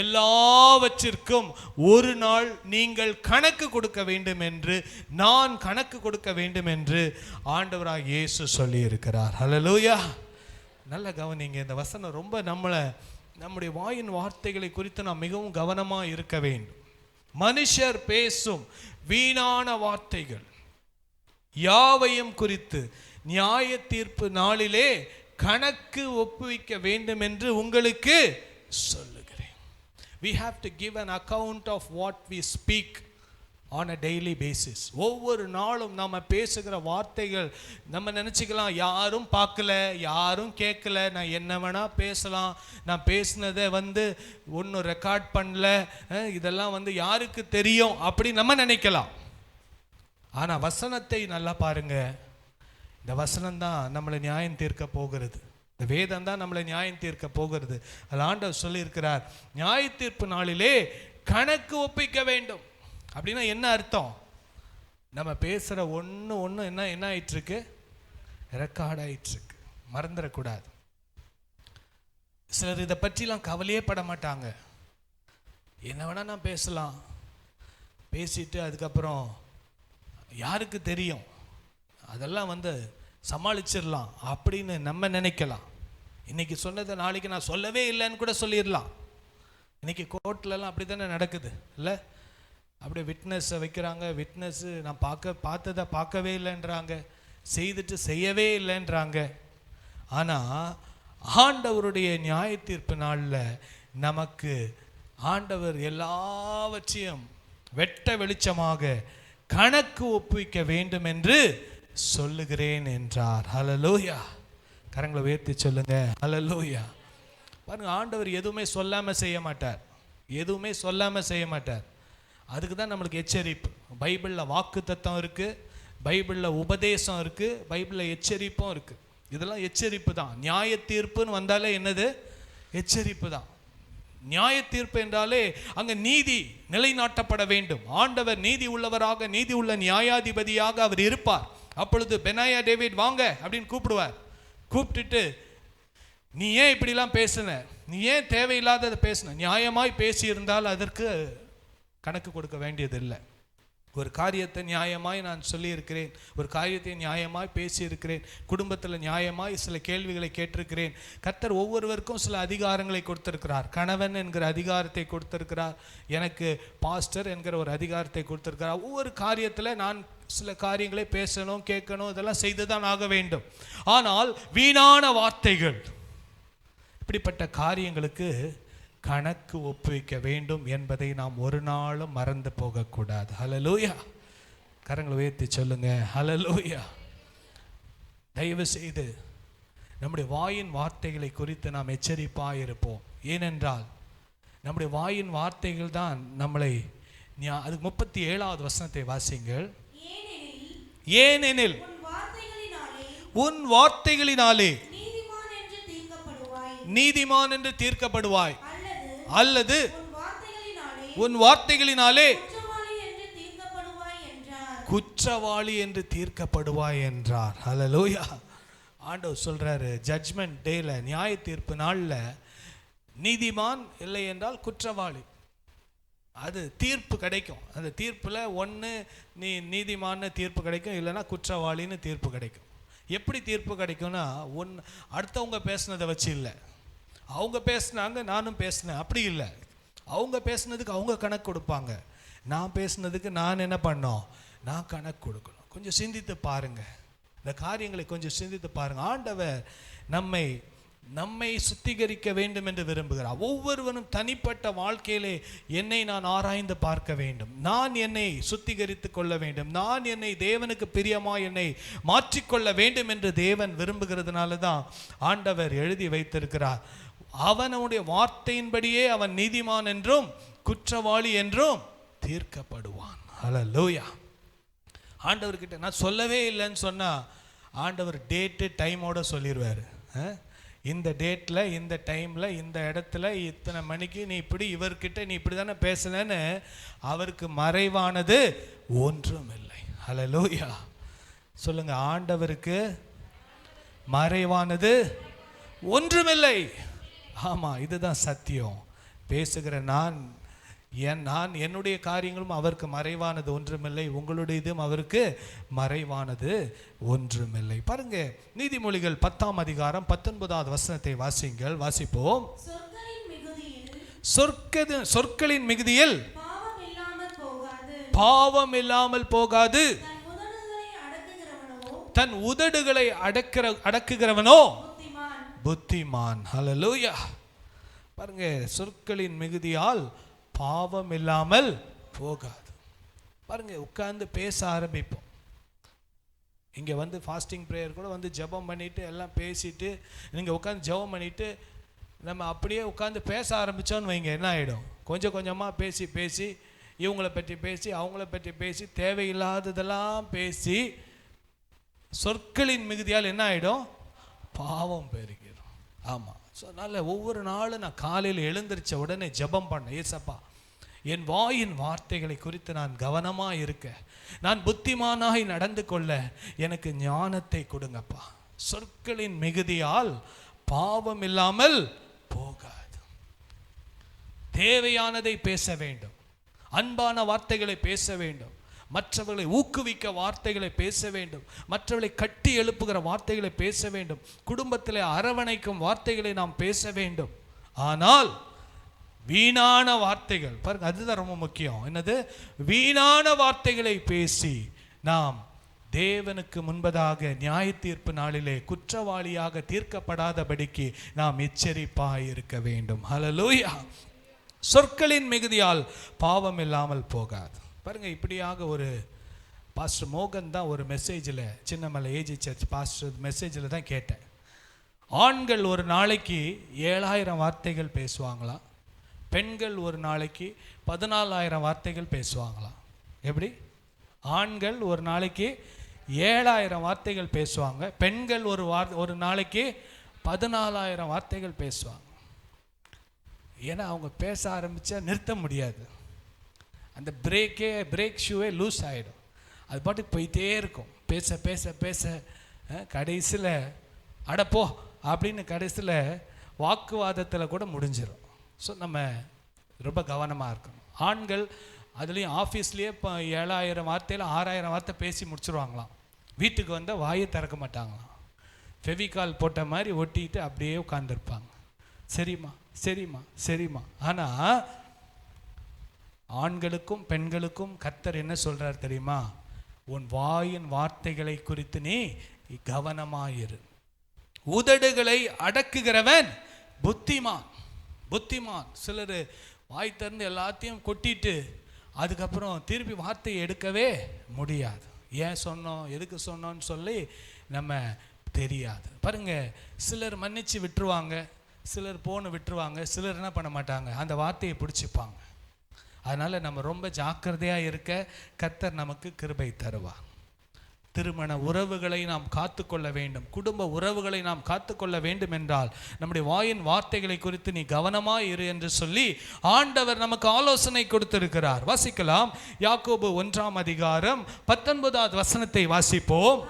எல்லாவற்றிற்கும் ஒரு நாள் நீங்கள் கணக்கு கொடுக்க வேண்டும் என்று, நான் கணக்கு கொடுக்க வேண்டும் என்று ஆண்டவராகிய இயேசு சொல்லி இருக்கிறார். ஹல்லேலூயா. நல்ல கவனிங்க, இந்த வசனம் ரொம்ப நம்முடைய வாயின் வார்த்தைகளை குறித்து நாம் மிகவும் கவனமாக இருக்க வேண்டும். மனுஷர் பேசும் வீணான வார்த்தைகள் யாவையும் குறித்து நியாய தீர்ப்பு நாளிலே கணக்கு ஒப்புவிக்க வேண்டும் என்று உங்களுக்கு சொல்லுகிறேன். We have to give an account of what we speak on a daily basis. ஒவ்வொரு நாளும் நம்ம பேசுகிற வார்த்தைகள், நம்ம நினச்சிக்கலாம் யாரும் பார்க்கல, யாரும் கேட்கல, நான் என்ன வேணால் பேசலாம், நான் பேசினதை ஒன்றும் ரெக்கார்ட் பண்ணல, இதெல்லாம் யாருக்கு தெரியும் அப்படி நம்ம நினைக்கலாம். ஆனால் வசனத்தை நல்லா பாருங்க, இந்த வசனம் தான் நம்மளை நியாயம் தீர்க்க போகிறது, இந்த வேதம் தான் நம்மளை நியாயம் தீர்க்க போகிறது. அது ஆண்டவர் சொல்லியிருக்கிறார், நியாய தீர்ப்பு நாளிலே கணக்கு ஒப்பிக்க வேண்டும். அப்படின்னா என்ன அர்த்தம்? நம்ம பேசுகிற ஒன்று என்ன ஆயிட்டுருக்கு, ரெக்கார்ட் ஆயிட்டுருக்கு, மறந்துடக்கூடாது. சிலர் இதை பற்றிலாம் கவலையே பட மாட்டாங்க, என்ன வேணால் நான் பேசலாம், பேசிட்டு அதுக்கப்புறம் யாருக்கு தெரியும், அதெல்லாம் சமாளிச்சிடலாம் அப்படின்னு நம்ம நினைக்கலாம். இன்னைக்கு சொன்னதை நாளைக்கு நான் சொல்லவே இல்லைன்னு கூட சொல்லிடலாம். இன்னைக்கு கோர்ட்லலாம் அப்படி தானே நடக்குது இல்லை? அப்படியே விட்னஸை வைக்கிறாங்க, விட்னஸ்ஸு நான் பார்த்ததை பார்க்கவே இல்லைன்றாங்க, செய்துட்டு செய்யவே இல்லைன்றாங்க. ஆனால் ஆண்டவருடைய நியாய தீர்ப்பு நாளில் நமக்கு ஆண்டவர் எல்லாவற்றையும் வெட்ட வெளிச்சமாக கணக்கு ஒப்புவிக்க வேண்டும் என்று சொல்லுகிறேன் என்றார். ஹல்லேலூயா. கரங்களை உயர்த்தி சொல்லுங்க ஹல்லேலூயா. பாருங்க, ஆண்டவர் எதுவுமே சொல்லாமல் செய்ய மாட்டார், எதுவுமே சொல்லாமல் செய்ய மாட்டார். அதுக்கு தான் நம்மளுக்கு எச்சரிப்பு. பைபிளில் வாக்கு தத்தம் இருக்குது, பைபிளில் உபதேசம் இருக்குது, பைபிளில் எச்சரிப்பும் இருக்குது. இதெல்லாம் எச்சரிப்பு தான். நியாய தீர்ப்புன்னு வந்தாலே என்னது? எச்சரிப்பு தான். நியாய தீர்ப்பு என்றாலே அங்கே நீதி நிலைநாட்டப்பட வேண்டும். ஆண்டவர் நீதி உள்ளவராக, நீதி உள்ள நியாயாதிபதியாக அவர் இருப்பார். அப்பொழுது பெனாயா டேவிட் வாங்க அப்படின்னு கூப்பிடுவார். கூப்பிட்டுட்டு, நீ ஏன் இப்படிலாம் பேசுன, நீ ஏன் தேவையில்லாததை பேசுன, நியாயமாய் பேசியிருந்தால் அதற்கு கணக்கு கொடுக்க வேண்டியதில்லை. ஒரு காரியத்தை நியாயமாய் நான் சொல்லியிருக்கிறேன், ஒரு காரியத்தை நியாயமாய் பேசியிருக்கிறேன், குடும்பத்தில் நியாயமாய் சில கேள்விகளை கேட்டிருக்கிறேன். கர்த்தர் ஒவ்வொருவருக்கும் சில அதிகாரங்களை கொடுத்திருக்கிறார். கணவன் என்கிற அதிகாரத்தை கொடுத்திருக்கிறார், எனக்கு பாஸ்டர் என்கிற ஒரு அதிகாரத்தை கொடுத்திருக்கிறார். ஒவ்வொரு காரியத்தில் நான் சில காரியங்களை பேசணும், கேட்கணும், இதெல்லாம் செய்து தான் ஆக வேண்டும். ஆனால் வீணான வார்த்தைகள், இப்படிப்பட்ட காரியங்களுக்கு கணக்கு ஒப்புவிக்க வேண்டும் என்பதை நாம் ஒரு நாளும் மறந்து போகக்கூடாது. ஹல்லேலூயா. கரங்களை உயர்த்தி சொல்லுங்க, ஹல்லேலூயா. தயவு செய்து நம்முடைய வாயின் வார்த்தைகளை குறித்து நாம் எச்சரிப்பாக இருப்போம். ஏனென்றால் நம்முடைய வாயின் வார்த்தைகள் தான் நம்மளை, அதுக்கு 37வது வசனத்தை வாசிங்கள். ஏனெனில் உன் வார்த்தைகளினாலே நீதிமான் என்று தீர்க்கப்படுவாய், அல்லது உன் வார்த்தைகளினாலே குற்றவாளி என்று தீர்க்கப்படுவாய் என்றார். ஹல்லேலூயா. ஆண்டவர் சொல்றாரு, ஜட்ஜ்மெண்ட் டேல, நியாய தீர்ப்பு நாளில் நீதிமான் இல்லை என்றால் குற்றவாளி, அது தீர்ப்பு கிடைக்கும். அந்த தீர்ப்பில் ஒன்று நீ நீதிமான்னு தீர்ப்பு கிடைக்கும், இல்லைன்னா குற்றவாளின்னு தீர்ப்பு கிடைக்கும். எப்படி தீர்ப்பு கிடைக்கும்னா, அடுத்தவங்க பேசுனதை வச்சு இல்லை, அவங்க பேசுனாங்க நானும் பேசினேன் அப்படி இல்லை. அவங்க பேசுனதுக்கு அவங்க கணக்கு கொடுப்பாங்க, நான் பேசுனதுக்கு நான் என்ன பண்ணோம், நான் கணக்கு கொடுக்கணும். கொஞ்சம் சிந்தித்து பாருங்க, இந்த காரியங்களை கொஞ்சம் சிந்தித்து பாருங்க. ஆண்டவர் நம்மை சுத்திகரிக்க வேண்டும் என்று விரும்புகிறார். ஒவ்வொருவரும் தனிப்பட்ட வாழ்க்கையிலே என்னை நான் ஆராய்ந்து பார்க்க வேண்டும், நான் என்னை சுத்திகரித்து கொள்ள வேண்டும், நான் என்னை தேவனுக்கு பிரியமாய் என்னை மாற்றிக்கொள்ள வேண்டும் என்று தேவன் விரும்புகிறதுனால தான் ஆண்டவர் எழுதி வைத்திருக்கிறார். அவனுடைய வார்த்தையின்படியே அவன் நீதிமான் என்றும் குற்றவாளி என்றும் தீர்க்கப்படுவான். ஹல்லேலூயா. ஆண்டவர்கிட்ட நான் சொல்லவே இல்லைன்னு சொன்னா ஆண்டவர் டேட்டு டைமோட சொல்லிடுவார். இந்த டேட்டில், இந்த டைமில், இந்த இடத்துல, இத்தனை மணிக்கு நீ இப்படி, இவர்கிட்ட நீ இப்படி தானே பேசலன்னு அவருக்கு மறைவானது ஒன்றும் இல்லை. ஹல்லேலூயா. சொல்லுங்க, ஆண்டவருக்கு மறைவானது ஒன்றுமில்லை. ஆமாம், இதுதான் சத்தியம். பேசுகிற நான் என்னுடைய காரியங்களும் அவருக்கு மறைவானது ஒன்றுமில்லை, உங்களுடைய இதுவும் அவருக்கு மறைவானது ஒன்றுமில்லை. பாருங்க, நீதிமொழிகள் 10ஆம் அதிகாரம் 19வது வசனத்தை வாசிங்கள். வாசிப்போம். சொற்களின் மிகுதியில் பாவம் இல்லாமல் போகாது, தன் உதடுகளை அடக்குகிறவனோ புத்திமான். ஹல்லேலூயா. பாருங்க, சொற்களின் மிகுதியால் பாவம் இல்லாமல் போகாது. பாருங்க, உட்கார்ந்து பேச ஆரம்பிப்போம். இங்கே வந்து ஃபாஸ்டிங் ப்ரேயர் கூட வந்து ஜெபம் பண்ணிட்டு எல்லாம் பேசிட்டு, நீங்கள் உட்காந்து ஜெபம் பண்ணிட்டு நம்ம அப்படியே உட்காந்து பேச ஆரம்பித்தோன்னு வைங்க, என்ன ஆகிடும், கொஞ்சம் கொஞ்சமாக பேசி பேசி இவங்களை பற்றி பேசி அவங்கள பற்றி பேசி தேவையில்லாததெல்லாம் பேசி சொற்களின் மிகுதியால் என்ன ஆகிடும், பாவம் பெருகிடும். ஆமாம். ஸோ அதனால் ஒவ்வொரு நாளும் நான் காலையில் எழுந்திரிச்ச உடனே ஜெபம் பண்ணேன், ஏசப்பா என் வாயின் வார்த்தைகளை குறித்து நான் கவனமாக இருக்க, நான் புத்திமானாய் நடந்து கொள்ள எனக்கு ஞானத்தை கொடுங்கப்பா. சொற்களின் மிகுதியால் பாவம் இல்லாமல் போகாது. தேவையானதை பேச வேண்டும், அன்பான வார்த்தைகளை பேச வேண்டும், மற்றவர்களை ஊக்குவிக்க வார்த்தைகளை பேச வேண்டும், மற்றவர்களை கட்டி எழுப்புகிற வார்த்தைகளை பேச வேண்டும், குடும்பத்தில் அரவணைக்கும் வார்த்தைகளை நாம் பேச வேண்டும். ஆனால் வீணான வார்த்தைகள், பாருங்க, அதுதான் ரொம்ப முக்கியம். என்னது? வீணான வார்த்தைகளை பேசி நாம் தேவனுக்கு முன்பதாக நியாய தீர்ப்பு நாளிலே குற்றவாளியாக தீர்க்கப்படாதபடிக்கு நாம் எச்சரிப்பாய் இருக்க வேண்டும். ஹல்லேலூயா. சொற்களின் மிகுதியால் பாவம் இல்லாமல் போகாது. பாருங்க, இப்படியாக ஒரு பாஸ்டர் மோகன் தான் ஒரு மெசேஜில், சின்னமலை ஏஜி சர்ச் பாஸ்டர் மெசேஜில் தான் கேட்டேன். ஆண்கள் ஒரு நாளைக்கு 7000 வார்த்தைகள் பேசுவாங்களாம், பெண்கள் ஒரு நாளைக்கு 14000 வார்த்தைகள் பேசுவாங்களாம். எப்படி? ஆண்கள் ஒரு நாளைக்கு 7000 வார்த்தைகள் பேசுவாங்க, பெண்கள் ஒரு நாளைக்கு 14000 வார்த்தைகள் பேசுவாங்க. ஏன்னா அவங்க பேச ஆரம்பித்தா நிறுத்த முடியாது, அந்த பிரேக் ஷூவே லூஸ் ஆகிடும், அது பாட்டுக்கு போயிட்டே இருக்கும். பேச பேச பேச கடைசியில் அடப்போ அப்படின்னு கடைசியில் வாக்குவாதத்தில் கூட முடிஞ்சிடும். ஸோ நம்ம ரொம்ப கவனமாக இருக்கணும். ஆண்கள் அதுலேயும் ஆஃபீஸ்லேயே இப்போ 7000 வார்த்தையில் 6000 வார்த்தை பேசி முடிச்சுருவாங்களாம். வீட்டுக்கு வந்தால் வாயை திறக்க மாட்டாங்களாம். ஃபெவிகால் போட்ட மாதிரி ஒட்டிட்டு அப்படியே உட்காந்துருப்பாங்க. சரிம்மா சரிம்மா சரிம்மா. ஆனால் ஆண்களுக்கும் பெண்களுக்கும் கர்த்தர் என்ன சொல்கிறார் தெரியுமா? உன் வாயின் வார்த்தைகளை குறித்து நீ கவனமாயிரு. உதடுகளை அடக்குகிறவன் புத்திமான். புத்திமான். சிலர் வாய் திறந்து எல்லாத்தையும் கொட்டிட்டு அதுக்கப்புறம் திருப்பி வார்த்தையை எடுக்கவே முடியாது. ஏன் சொன்னோம், எதுக்கு சொன்னோன்னு சொல்லி நம்ம தெரியாது. பாருங்க, சிலர் மன்னிச்சு விட்டுருவாங்க, சிலர் போன விட்டுருவாங்க, சிலர் என்ன பண்ண மாட்டாங்க, அந்த வார்த்தையை பிடிச்சிப்பாங்க. அதனால் நம்ம ரொம்ப ஜாக்கிரதையாக இருக்க கர்த்தர் நமக்கு கிருபை தருவார். திருமண உறவுகளை நாம் காத்துக்கொள்ள வேண்டும், குடும்ப உறவுகளை நாம் காத்துக்கொள்ள வேண்டும் என்றால் நம்முடைய வாயின் வார்த்தைகளை குறித்து நீ கவனமாய் இரு என்று சொல்லி ஆண்டவர் நமக்கு ஆலோசனை கொடுத்திருக்கிறார். வாசிக்கலாம். யாக்கோபு 1ஆம் அதிகாரம் 19வது வசனத்தை வாசிப்போம்.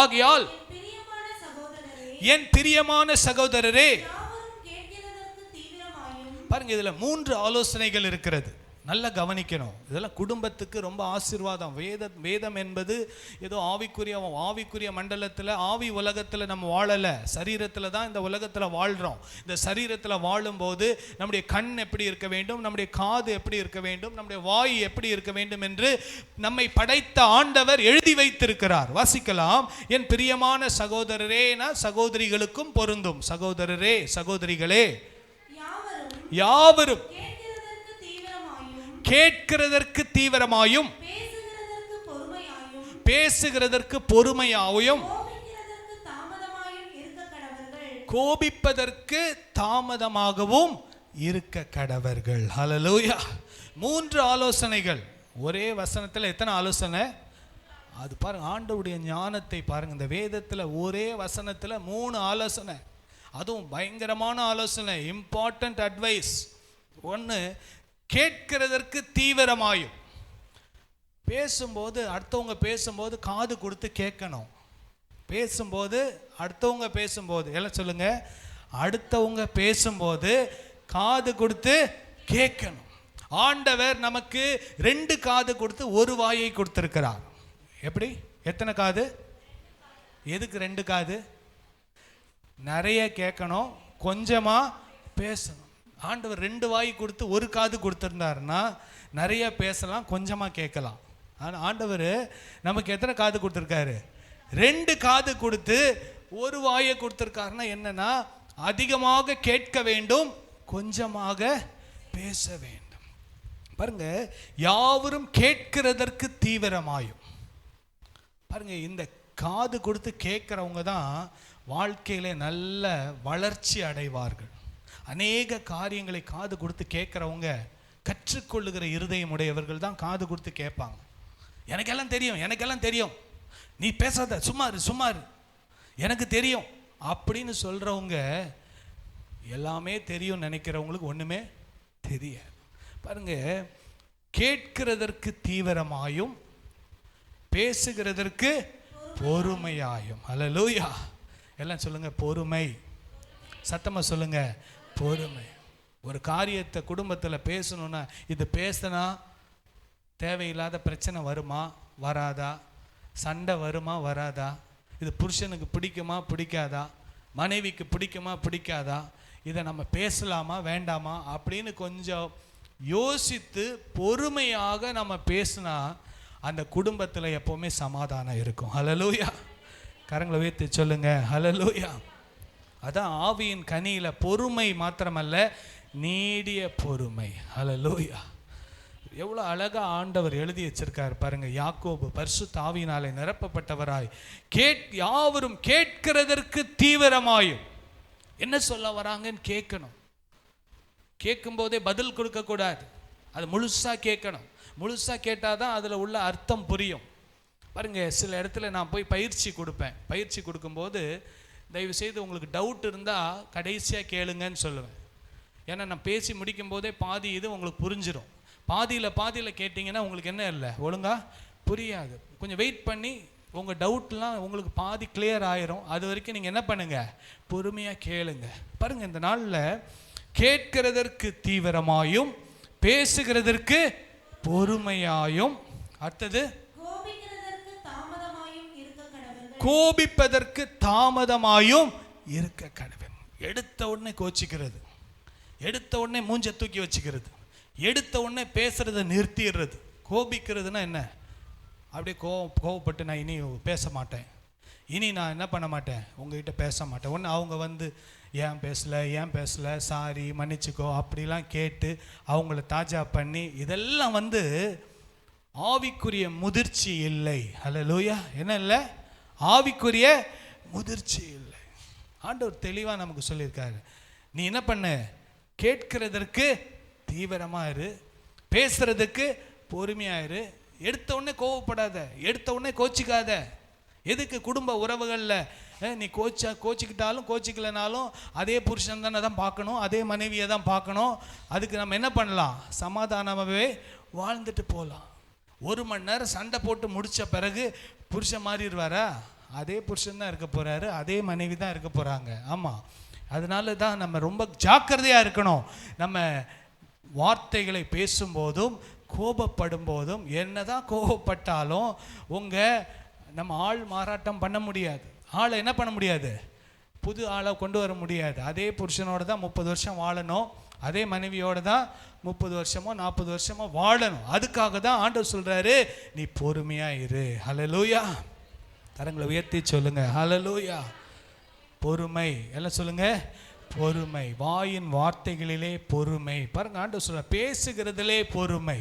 ஆகையால் என் பிரியமான சகோதரரே, பாருங்க, இதுல 3 ஆலோசனைகள் இருக்கிறது. நல்லா கவனிக்கணும். இதெல்லாம் குடும்பத்துக்கு ரொம்ப ஆசீர்வாதம். வேதம் என்பது ஏதோ ஆவிக்குரிய மண்டலத்தில், ஆவி உலகத்தில் நம்ம வாழலை, சரீரத்தில் தான் இந்த உலகத்தில் வாழ்கிறோம். இந்த சரீரத்தில் வாழும்போது நம்முடைய கண் எப்படி இருக்க வேண்டும், நம்முடைய காது எப்படி இருக்க வேண்டும், நம்முடைய வாய் எப்படி இருக்க வேண்டும் என்று நம்மை படைத்த ஆண்டவர் எழுதி வைத்திருக்கிறார். வாசிக்கலாம். என் பிரியமான சகோதரரேனா சகோதரிகளுக்கும் பொருந்தும். சகோதரரே, சகோதரிகளே, யாவரும் கேட்கிறதற்கு தீவிரமாயும் பேசுகிறதற்கு பொறுமையாயும் கோபிப்பதற்கு தாமதமாகவும் இருக்க கடவர்கள். ஹல்லேலூயா. 3 ஆலோசனைகள் ஒரே வசனத்தில். எத்தனை ஆலோசனை? அது பாருங்க, ஆண்டவருடைய ஞானத்தை பாருங்க. இந்த வேதத்தில் ஒரே வசனத்தில் 3 ஆலோசனை, அதுவும் பயங்கரமான ஆலோசனை, இம்பார்ட்டன்ட் அட்வைஸ். ஒன்று, கேட்கிறதற்கு தீவிரமாயும். பேசும்போது, அடுத்தவங்க பேசும்போது காது கொடுத்து கேட்கணும். பேசும்போது, அடுத்தவங்க பேசும்போது, எல்லாம் சொல்லுங்க, அடுத்தவங்க பேசும்போது காது கொடுத்து கேட்கணும். ஆண்டவர் நமக்கு 2 காது கொடுத்து 1 வாயை கொடுத்திருக்கிறார். எப்படி? எத்தனை காது? எதுக்கு 2 காது? நிறைய கேட்கணும், கொஞ்சமா பேசணும். ஆண்டவர் 2 வாய் கொடுத்து 1 காது கொடுத்துருந்தாருன்னா நிறைய பேசலாம், கொஞ்சமாக கேட்கலாம். ஆனால் ஆண்டவர் நமக்கு எத்தனை காது கொடுத்துருக்காரு? 2 காது கொடுத்து 1 வாயை கொடுத்துருக்காருன்னா என்னன்னா, அதிகமாக கேட்க வேண்டும், கொஞ்சமாக பேச வேண்டும். பாருங்க, யாவரும் கேட்கிறதற்கு தீவிரமாயும். பாருங்க, இந்த காது கொடுத்து கேட்குறவங்க தான் வாழ்க்கையில நல்ல வளர்ச்சி அடைவார்கள். அநேக காரியங்களை காது கொடுத்து கேட்குறவங்க கற்றுக்கொள்ளுகிற இருதயம் உடையவர்கள் தான் காது கொடுத்து கேட்பாங்க. எனக்கெல்லாம் தெரியும், எனக்கெல்லாம் தெரியும், நீ பேசாத, சும்மாரு, எனக்கு தெரியும் அப்படின்னு சொல்கிறவங்க எல்லாமே தெரியும் நினைக்கிறவங்களுக்கு ஒன்றுமே தெரியாது. பாருங்க, கேட்கிறதற்கு தீவிரமாயும் பேசுகிறதற்கு பொறுமையாயும். ஹல்லேலூயா. எல்லாம் சொல்லுங்க, பொறுமை. சத்தமாக சொல்லுங்க, பொறுமை. ஒரு காரியத்தை குடும்பத்தில் பேசணும்னா, இது பேசினா தேவையில்லாத பிரச்சனை வருமா வராதா, சண்டை வருமா வராதா, இது புருஷனுக்கு பிடிக்குமா பிடிக்காதா, மனைவிக்கு பிடிக்குமா பிடிக்காதா, இதை நம்ம பேசலாமா வேண்டாமா அப்படின்னு கொஞ்சம் யோசித்து பொறுமையாக நம்ம பேசினா அந்த குடும்பத்தில் எப்போவுமே சமாதானம் இருக்கும். ஹல்லேலூயா. கரங்களை உயர்த்தி சொல்லுங்க, ஹல்லேலூயா. அதான் ஆவியின் கனியில் பொறுமை மாத்திரமல்ல, நீடிய பொறுமை. ஹல்லேலூயா. எவ்வளோ அழகா ஆண்டவர் எழுதி வச்சிருக்காரு பாருங்க. யாக்கோபு பரிசுத்த ஆவியினாலே நிரப்பப்பட்டவராய் யாவரும் கேட்கிறதற்கு தீவிரமாயும். என்ன சொல்ல வராங்கன்னு கேட்கணும். கேட்கும்போதே பதில் கொடுக்கக்கூடாது, அது முழுசாக கேட்கணும். முழுசாக கேட்டால் தான் அதில் உள்ள அர்த்தம் புரியும். பாருங்க, சில இடத்துல நான் போய் பயிற்சி கொடுப்பேன். பயிற்சி கொடுக்கும்போது தயவு செய்து உங்களுக்கு டவுட் இருந்தால் கடைசியாக கேளுங்கன்னு சொல்லுவேன். ஏன்னா நான் பேசி முடிக்கும் போதே பாதி இது உங்களுக்கு புரிஞ்சிடும். பாதியில் கேட்டிங்கன்னா உங்களுக்கு என்ன இல்லை, ஒழுங்காக புரியாது. கொஞ்சம் வெயிட் பண்ணி உங்கள் டவுட்லாம் உங்களுக்கு பாதி கிளியர் ஆயிரும். அது வரைக்கும் நீங்கள் என்ன பண்ணுங்கள், பொறுமையாக கேளுங்க. பாருங்கள், இந்த நாளில் கேட்கிறதற்கு தீவிரமாயும் பேசுகிறதற்கு பொறுமையாயும், அடுத்தது கோபிப்பதற்கு தாமதமாயும் இருக்க கடவன். எடுத்த உடனே கோச்சிக்கிறது, எடுத்த உடனே மூஞ்ச தூக்கி வச்சுக்கிறது, எடுத்த உடனே பேசுறதை நிறுத்திடுறது. கோபிக்கிறதுனா என்ன? அப்படியே கோவப்பட்டு நான் இனி பேச மாட்டேன், இனி நான் என்ன பண்ண மாட்டேன், உங்ககிட்ட பேச மாட்டேன். ஒன்று அவங்க வந்து ஏன் பேசலை, சாரி மன்னிச்சுக்கோ அப்படிலாம் கேட்டு அவங்கள தாஜா பண்ணி, இதெல்லாம் வந்து ஆவிக்குரிய முதிர்ச்சி இல்லை. ஹல்லேலூயா. என்ன இல்லை? ஆவிக்குரிய முதிர்ச்சி இல்லை. ஆண்டவர் தெளிவாக நமக்கு சொல்லியிருக்காரு, நீ என்ன பண்ண, கேட்கிறதற்கு தீவிரமா இரு, பேசுறதுக்கு பொறுமையாயிரு, எடுத்த உடனே கோவப்படாத, எடுத்த உடனே கோச்சிக்காத. எதுக்கு? குடும்ப உறவுகளில் நீ கோச்சிக்கிட்டாலும் கோச்சிக்கலனாலும் அதே புருஷன் தானே தான் பார்க்கணும், அதே மனைவியை தான் பார்க்கணும். அதுக்கு நம்ம என்ன பண்ணலாம்? சமாதானமாகவே வாழ்ந்துட்டு போகலாம். 1 மணி நேரம் சண்டை போட்டு முடித்த பிறகு புருஷன் மாறிடுவாரா? அதே புருஷன் தான் இருக்க போகிறாரு, அதே மனைவி தான் இருக்க போகிறாங்க. ஆமாம். அதனால தான் நம்ம ரொம்ப ஜாக்கிரதையாக இருக்கணும். நம்ம வார்த்தைகளை பேசும்போதும் கோபப்படும் போதும், என்னதான் கோபப்பட்டாலும் நம்ம ஆள் மாறாட்டம் பண்ண முடியாது. ஆளை என்ன பண்ண முடியாது? புது ஆளை கொண்டு வர முடியாது. அதே புருஷனோட தான் 30 வருஷம் வாழணும், அதே மனைவியோட தான் 30 வருஷமோ 40 வருஷமோ வாழணும். அதுக்காக தான் ஆண்டவர் சொல்றாரு, நீ பொறுமையா இரு. ஹல்லேலூயா. கரங்களை உயர்த்தி சொல்லுங்க, ஹல்லேலூயா. பொறுமை. எல்லாம் சொல்லுங்க, பொறுமை. வாயின் வார்த்தைகளிலே பொறுமை. பாருங்க, ஆண்டவர் சொல்ற பேசுகிறதிலே பொறுமை.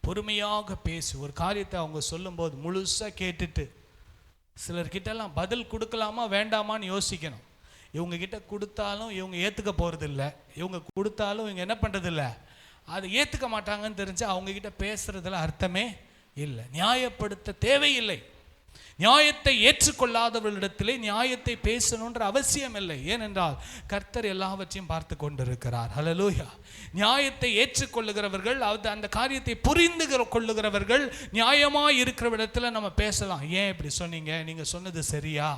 பொறுமையாக பேசு. ஒரு காரியத்தை அவங்க சொல்லும்போது முழுசாக கேட்டுட்டு, சிலர்கிட்டலாம் பதில் கொடுக்கலாமா வேண்டாமான்னு யோசிக்கணும். இவங்க கிட்ட கொடுத்தாலும் இவங்க ஏற்றுக்க போகிறதில்ல, இவங்க கொடுத்தாலும் இவங்க என்ன பண்ணுறதில்ல, அதை ஏற்றுக்க மாட்டாங்கன்னு தெரிஞ்சு அவங்கக்கிட்ட பேசுகிறதுல அர்த்தமே இல்லை. நியாயப்படுத்த தேவையில்லை. நியாயத்தை ஏற்றுக்கொள்ளாதவர்களிடத்திலே நியாயத்தை பேசணுன்ற அவசியம் இல்லை. ஏனென்றால் கர்த்தர் எல்லாவற்றையும் பார்த்து கொண்டிருக்கிறார். ஹல்லேலூயா. நியாயத்தை ஏற்றுக்கொள்ளுகிறவர்கள், அந்த காரியத்தை புரிந்து கொள்ளுகிறவர்கள் நியாயமாக இருக்கிற இடத்துல நம்ம பேசலாம். ஏன் இப்படி சொன்னீங்க, நீங்கள் சொன்னது சரியா,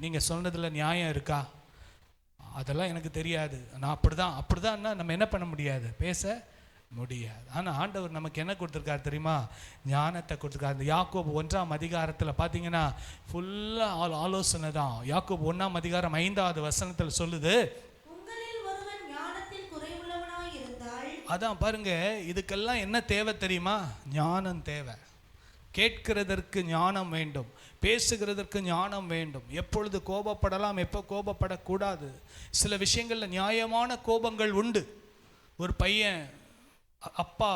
நீங்கள் சொன்னதில் நியாயம் இருக்கா, அதெல்லாம் எனக்கு தெரியாது, நான் அப்படிதான் நம்ம என்ன பண்ண முடியாது, பேச முடியாது. ஆனால் ஆண்டவர் நமக்கு என்ன கொடுத்துருக்காரு தெரியுமா? ஞானத்தை கொடுத்துருக்காரு. இந்த யாக்கோபு 1ஆம் அதிகாரத்தில் பார்த்தீங்கன்னா ஃபுல்லாக ஆலோசனை தான். யாக்கோபு 1ஆம் அதிகாரம் 5வது வசனத்தில் சொல்லுது, அதான் பாருங்க, இதுக்கெல்லாம் என்ன தேவை தெரியுமா? ஞானம் தேவை. கேட்கிறதற்கு ஞானம் வேண்டும், பேசுகிறதற்கு ஞானம் வேண்டும். எப்பொழுது கோபப்படலாம், எப்போ கோபப்படக்கூடாது. சில விஷயங்களில் நியாயமான கோபங்கள் உண்டு. ஒரு பையன், அப்பா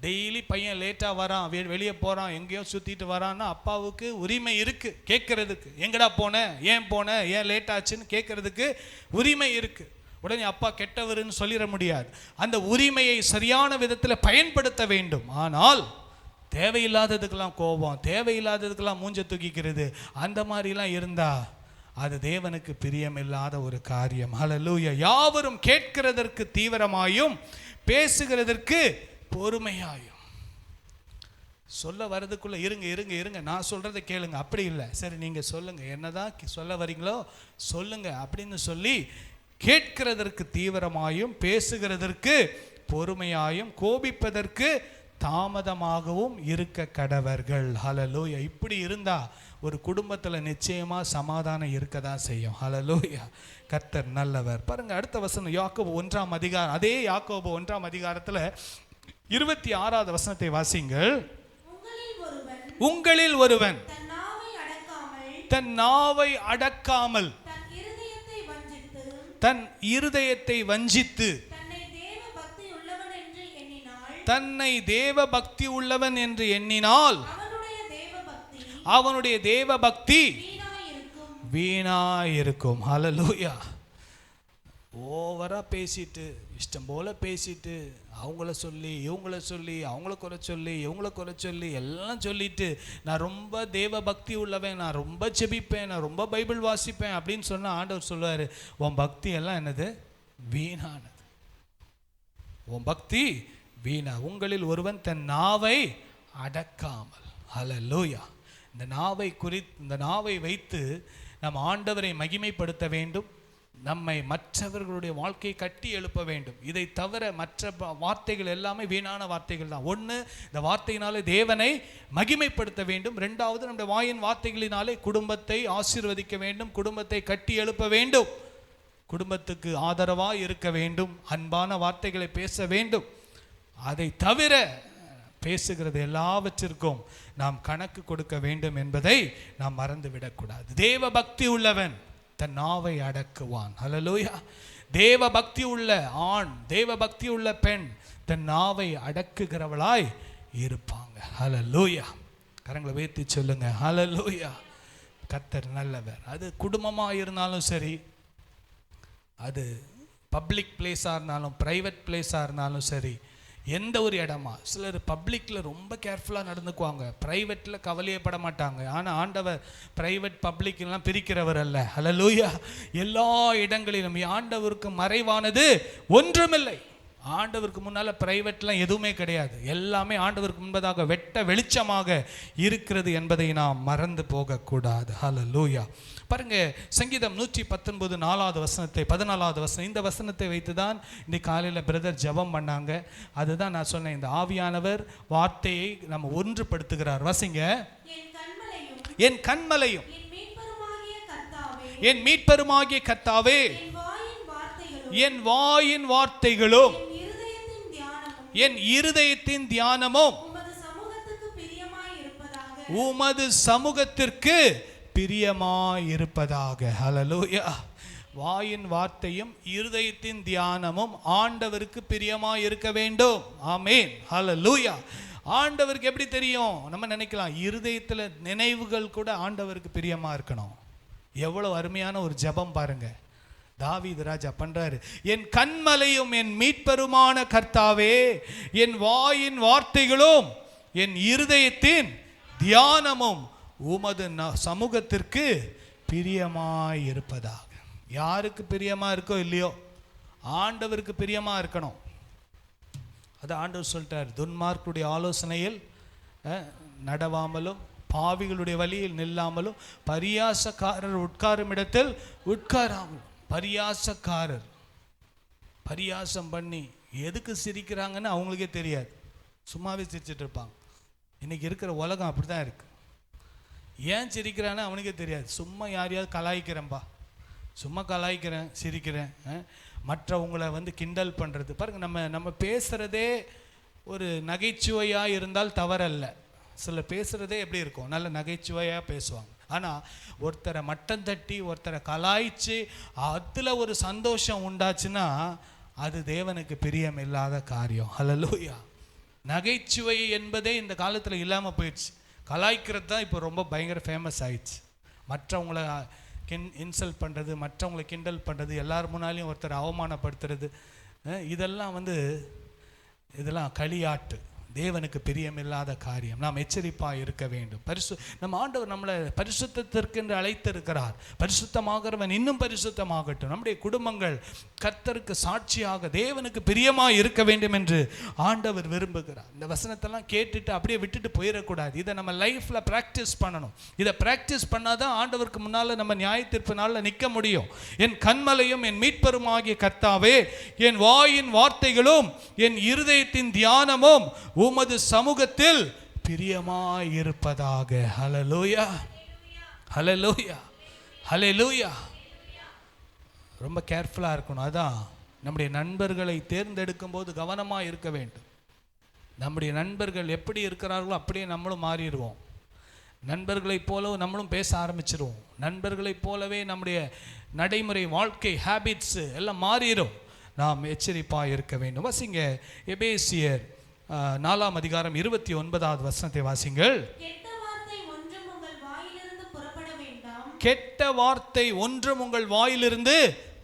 டெய்லி பையன் லேட்டாக வரான், வெளியே போகிறான், எங்கேயோ சுற்றிட்டு வரான்னா அப்பாவுக்கு உரிமை இருக்குது கேட்கறதுக்கு. எங்கடா போனேன், ஏன் லேட் ஆச்சுன்னு கேட்கறதுக்கு உரிமை இருக்குது. உடனே அப்பா கெட்டவருன்னு சொல்லிட முடியாது. அந்த உரிமையை சரியான விதத்தில் பயன்படுத்த வேண்டும். ஆனால் தேவையில்லாததுக்கெல்லாம் கோபம், தேவையில்லாததுக்கெல்லாம் மூஞ்ச தூக்கிக்கிறது, அந்த மாதிரிலாம் இருந்தா அது தேவனுக்கு பிரியமில்லாத ஒரு காரியம். ஹல்லேலூயா. யாவரும் கேட்கிறதற்கு தீவிரமாயும் பேசுகிறதற்கு பொறுமையாயும். சொல்ல வர்றதுக்குள்ள இருங்க நான் சொல்றதை கேளுங்க, அப்படி இல்லை, சரி நீங்க சொல்லுங்க, என்னதான் சொல்ல வரீங்களோ சொல்லுங்க அப்படின்னு சொல்லி கேட்கிறதற்கு தீவிரமாயும் பேசுகிறதற்கு பொறுமையாயும் கோபிப்பதற்கு தாமதமாகவும் இருக்க கடவர்கள். ஹல்லேலூயா. இப்படி இருந்தா ஒரு குடும்பத்தில் நிச்சயமா சமாதானம் இருக்கதான் செய்யும். ஹல்லேலூயா. கர்த்தர் நல்லவர். பாருங்க அடுத்த வசனம், யாக்கோபு 1ஆம் அதிகாரம். அதே யாக்கோபு 1ஆம் அதிகாரத்தில் 26வது வசனத்தை வாசிங்கள். உங்களில் ஒருவன் தன் நாவை அடக்காமல் தன் இருதயத்தை வஞ்சித்து தன்னை தேவ பக்தி உள்ளவன் என்று எண்ணினால் அவனுடைய தேவ பக்தி வீணாயிருக்கும். ஹல்லேலூயா. ஓவரா பேசிட்டு, இஷ்டம் போல பேசிட்டு, அவங்கள சொல்லி இவங்கள சொல்லி, அவங்கள குறை சொல்லி இவங்கள குறை சொல்லி எல்லாம் சொல்லிட்டு, நான் ரொம்ப தேவ பக்தி உள்ளவன், நான் ரொம்ப ஜெபிப்பேன், நான் ரொம்ப பைபிள் வாசிப்பேன் அப்படின்னு சொன்ன ஆண்டவர் சொல்லுவார், உன் பக்தி எல்லாம் என்னது? வீணானது. உன் பக்தி வீணா. உங்களில் ஒருவன் தன் நாவை அடக்காமல். ஹல்லேலூயா. இந்த நாவை வைத்து நம்ம ஆண்டவரை மகிமைப்படுத்த வேண்டும், நம்மை மற்றவர்களுடைய வாழ்க்கையை கட்டி எழுப்ப வேண்டும். இதை தவிர மற்ற வார்த்தைகள் எல்லாமே வீணான வார்த்தைகள் தான். ஒன்று, இந்த வார்த்தையினாலே தேவனை மகிமைப்படுத்த வேண்டும். ரெண்டாவது, நம்முடைய வாயின் வார்த்தைகளினாலே குடும்பத்தை ஆசீர்வதிக்க வேண்டும், குடும்பத்தை கட்டி எழுப்ப வேண்டும், குடும்பத்துக்கு ஆதரவாக இருக்க வேண்டும், அன்பான வார்த்தைகளை பேச வேண்டும். அதை தவிர பேசுகிறது எல்லாவற்றிற்கும் நாம் கணக்கு கொடுக்க வேண்டும் என்பதை நாம் மறந்து விடக்கூடாது. தேவ பக்தி உள்ளவன் தன் நாவை அடக்குவான். ஹல்லேலூயா. தேவ பக்தி உள்ள ஆண், தேவ பக்தி உள்ள பெண் தன் நாவை அடக்குகிறவளாய் இருப்பாங்க. ஹல்லேலூயா. கரங்களை உயர்த்தி சொல்லுங்க, ஹல்லேலூயா. கர்த்தர் நல்லவர். அது குடும்பமாக இருந்தாலும் சரி, அது பப்ளிக் பிளேஸாக இருந்தாலும் பிரைவேட் பிளேஸாக இருந்தாலும் சரி, எந்த ஒரு இடமா. சிலர் பப்ளிக்கில் ரொம்ப கேர்ஃபுல்லாக நடந்துக்குவாங்க, ப்ரைவேட்டில் கவலையப்பட மாட்டாங்க. ஆனால் ஆண்டவர் ப்ரைவேட் பப்ளிக்லாம் பிரிக்கிறவர் அல்ல. ஹல்லேலூயா. எல்லா இடங்களிலும் ஆண்டவருக்கு மறைவானது ஒன்றுமில்லை. ஆண்டவருக்கு முன்னால் ப்ரைவேட்லாம் எதுவுமே கிடையாது. எல்லாமே ஆண்டவருக்கு முன்பதாக வெட்ட வெளிச்சமாக இருக்கிறது என்பதை நாம் மறந்து போகக்கூடாது. ஹல்லேலூயா. பாருங்க, சங்கீதம் 119 4வது வசனத்தை 14வது வசனம், இந்த வசனத்தை வைத்து தான் இன்னைக்கு காலையில் பிரதர் ஜெபம் பண்ணாங்க. அதுதான் நான் சொன்னேன், இந்த ஆவியானவர் வார்த்தையை நம்ம ஒன்றுபடுத்துகிறார். வசிங்க. என் கண்மலையும் என் மீட்பருமாகிய கர்த்தாவே, என் வாயின் வார்த்தைகளும் என் இருதயத்தின் தியானமும் உமது சமூகத்திற்கு பிரியமாயிருப்பதாக. ஹல்லேலூயா. வாயின் வார்த்தையும் இருதயத்தின் தியானமும் ஆண்டவருக்கு பிரியமாய் இருக்க வேண்டும். ஆமென். ஹல்லேலூயா. ஆண்டவருக்கு எப்படி தெரியும்? நம்ம நினைக்கலாம் இருதயத்தில் நினைவுகள் கூட ஆண்டவருக்கு பிரியமா இருக்கணும். எவ்வளவு அருமையான ஒரு ஜெபம் பாருங்க, தாவீது ராஜா பண்றாரு. என் கண்மலையும் என் மீட்பருமான கர்த்தாவே, என் வாயின் வார்த்தைகளும் என் இருதயத்தின் தியானமும் உமது சமூகத்திற்கு பிரியமாய் இருப்பதாக. யாருக்கு பிரியமா இருக்கோ இல்லையோ, ஆண்டவருக்கு பிரியமா இருக்கணும். அது ஆண்டவர் சொல்லிட்டார், துன்மார்க்குடைய ஆலோசனையில் நடவாமலும் பாவிகளுடைய வழியில் நில்லாமலும் பரியாசக்காரர் உட்காரும் இடத்தில் உட்காராமலும். பரியாசக்காரர் பரியாசம் பண்ணி எதுக்கு சிரிக்கிறாங்கன்னு அவங்களுக்கே தெரியாது, சும்மாவே சிரிச்சிட்டு இருப்பாங்க. இன்னைக்கு இருக்கிற உலகம் அப்படி தான் இருக்கு. ஏன் சிரிக்கிறான்னு அவனுக்கே தெரியாது. சும்மா யாரையாவது கலாய்க்கிறேன்பா, சும்மா கலாய்க்கிறேன், சிரிக்கிறேன், மற்றவங்களை கிண்டல் பண்ணுறது. பாருங்கள், நம்ம பேசுகிறதே ஒரு நகைச்சுவையாக இருந்தால் தவறல்ல. சில பேசுகிறதே எப்படி இருக்கும், நல்ல நகைச்சுவையாக பேசுவாங்க. ஆனால் ஒருத்தரை மட்டம் தட்டி ஒருத்தரை கலாய்ச்சி அதில் ஒரு சந்தோஷம் உண்டாச்சுன்னா அது தேவனுக்கு பிரியம் இல்லாத காரியம். ஹல்லேலூயா. நகைச்சுவை என்பதே இந்த காலத்தில் இல்லாமல் போயிடுச்சு. கலாய்க்கிறது தான் இப்போ ரொம்ப பயங்கர ஃபேமஸ் ஆயிடுச்சு. மற்றவங்கள இன்சல்ட் பண்ணுறது, மற்றவங்களை கிண்டல் பண்ணுறது, எல்லார் முன்னாலையும் ஒருத்தர் அவமானப்படுத்துறது, இதெல்லாம் களியாட்டு, தேவனுக்கு பிரியமில்லாத காரியம். நாம் எச்சரிப்பாக இருக்க வேண்டும். நம்ம ஆண்டவர் நம்மளை பரிசுத்தத்திற்கென்று அழைத்திருக்கிறார். பரிசுத்தமாகிறவன் இன்னும் பரிசுத்தமாகட்டும். நம்முடைய குடும்பங்கள் கர்த்தருக்கு சாட்சியாக தேவனுக்கு பிரியமாக இருக்க வேண்டும் என்று ஆண்டவர் விரும்புகிறார். இந்த வசனத்தெல்லாம் கேட்டுட்டு அப்படியே விட்டுட்டு போயிடக்கூடாது. இதை நம்ம லைஃப்பில் ப்ராக்டிஸ் பண்ணணும். இதை ப்ராக்டிஸ் பண்ணாதான் ஆண்டவருக்கு முன்னால் நம்ம நியாயத்தீர்ப்பு நாளில் நிற்க முடியும். என் கண்மலையும் என் மீட்பருமாகிய கர்த்தாவே, என் வாயின் வார்த்தைகளும் என் இருதயத்தின் தியானமும் உமது சமூகத்தில் பிரியமாயிருப்பதாக. ஹல்லேலூயா. ஹல்லேலூயா. ஹல்லேலூயா. ரொம்ப கேர்ஃபுல்லாக இருக்கணும். அதான் நம்முடைய நண்பர்களை தேர்ந்தெடுக்கும் போது கவனமாக இருக்க வேண்டும். நம்முடைய நண்பர்கள் எப்படி இருக்கிறார்களோ அப்படியே நம்மளும் மாறிடுவோம். நண்பர்களைப் போல நம்மளும் பேச ஆரம்பிச்சிருவோம். நண்பர்களைப் போலவே நம்முடைய நடைமுறை வாழ்க்கை ஹேபிட்ஸு எல்லாம் மாறிடும். நாம் எச்சரிப்பாக இருக்க வேண்டும். வாசிங்க, எபேசியர் 4ஆம் அதிகாரம் 29வது வசனத்தை வாசிங்கள். கெட்ட வார்த்தை ஒன்றும் உங்கள் வாயிலிருந்து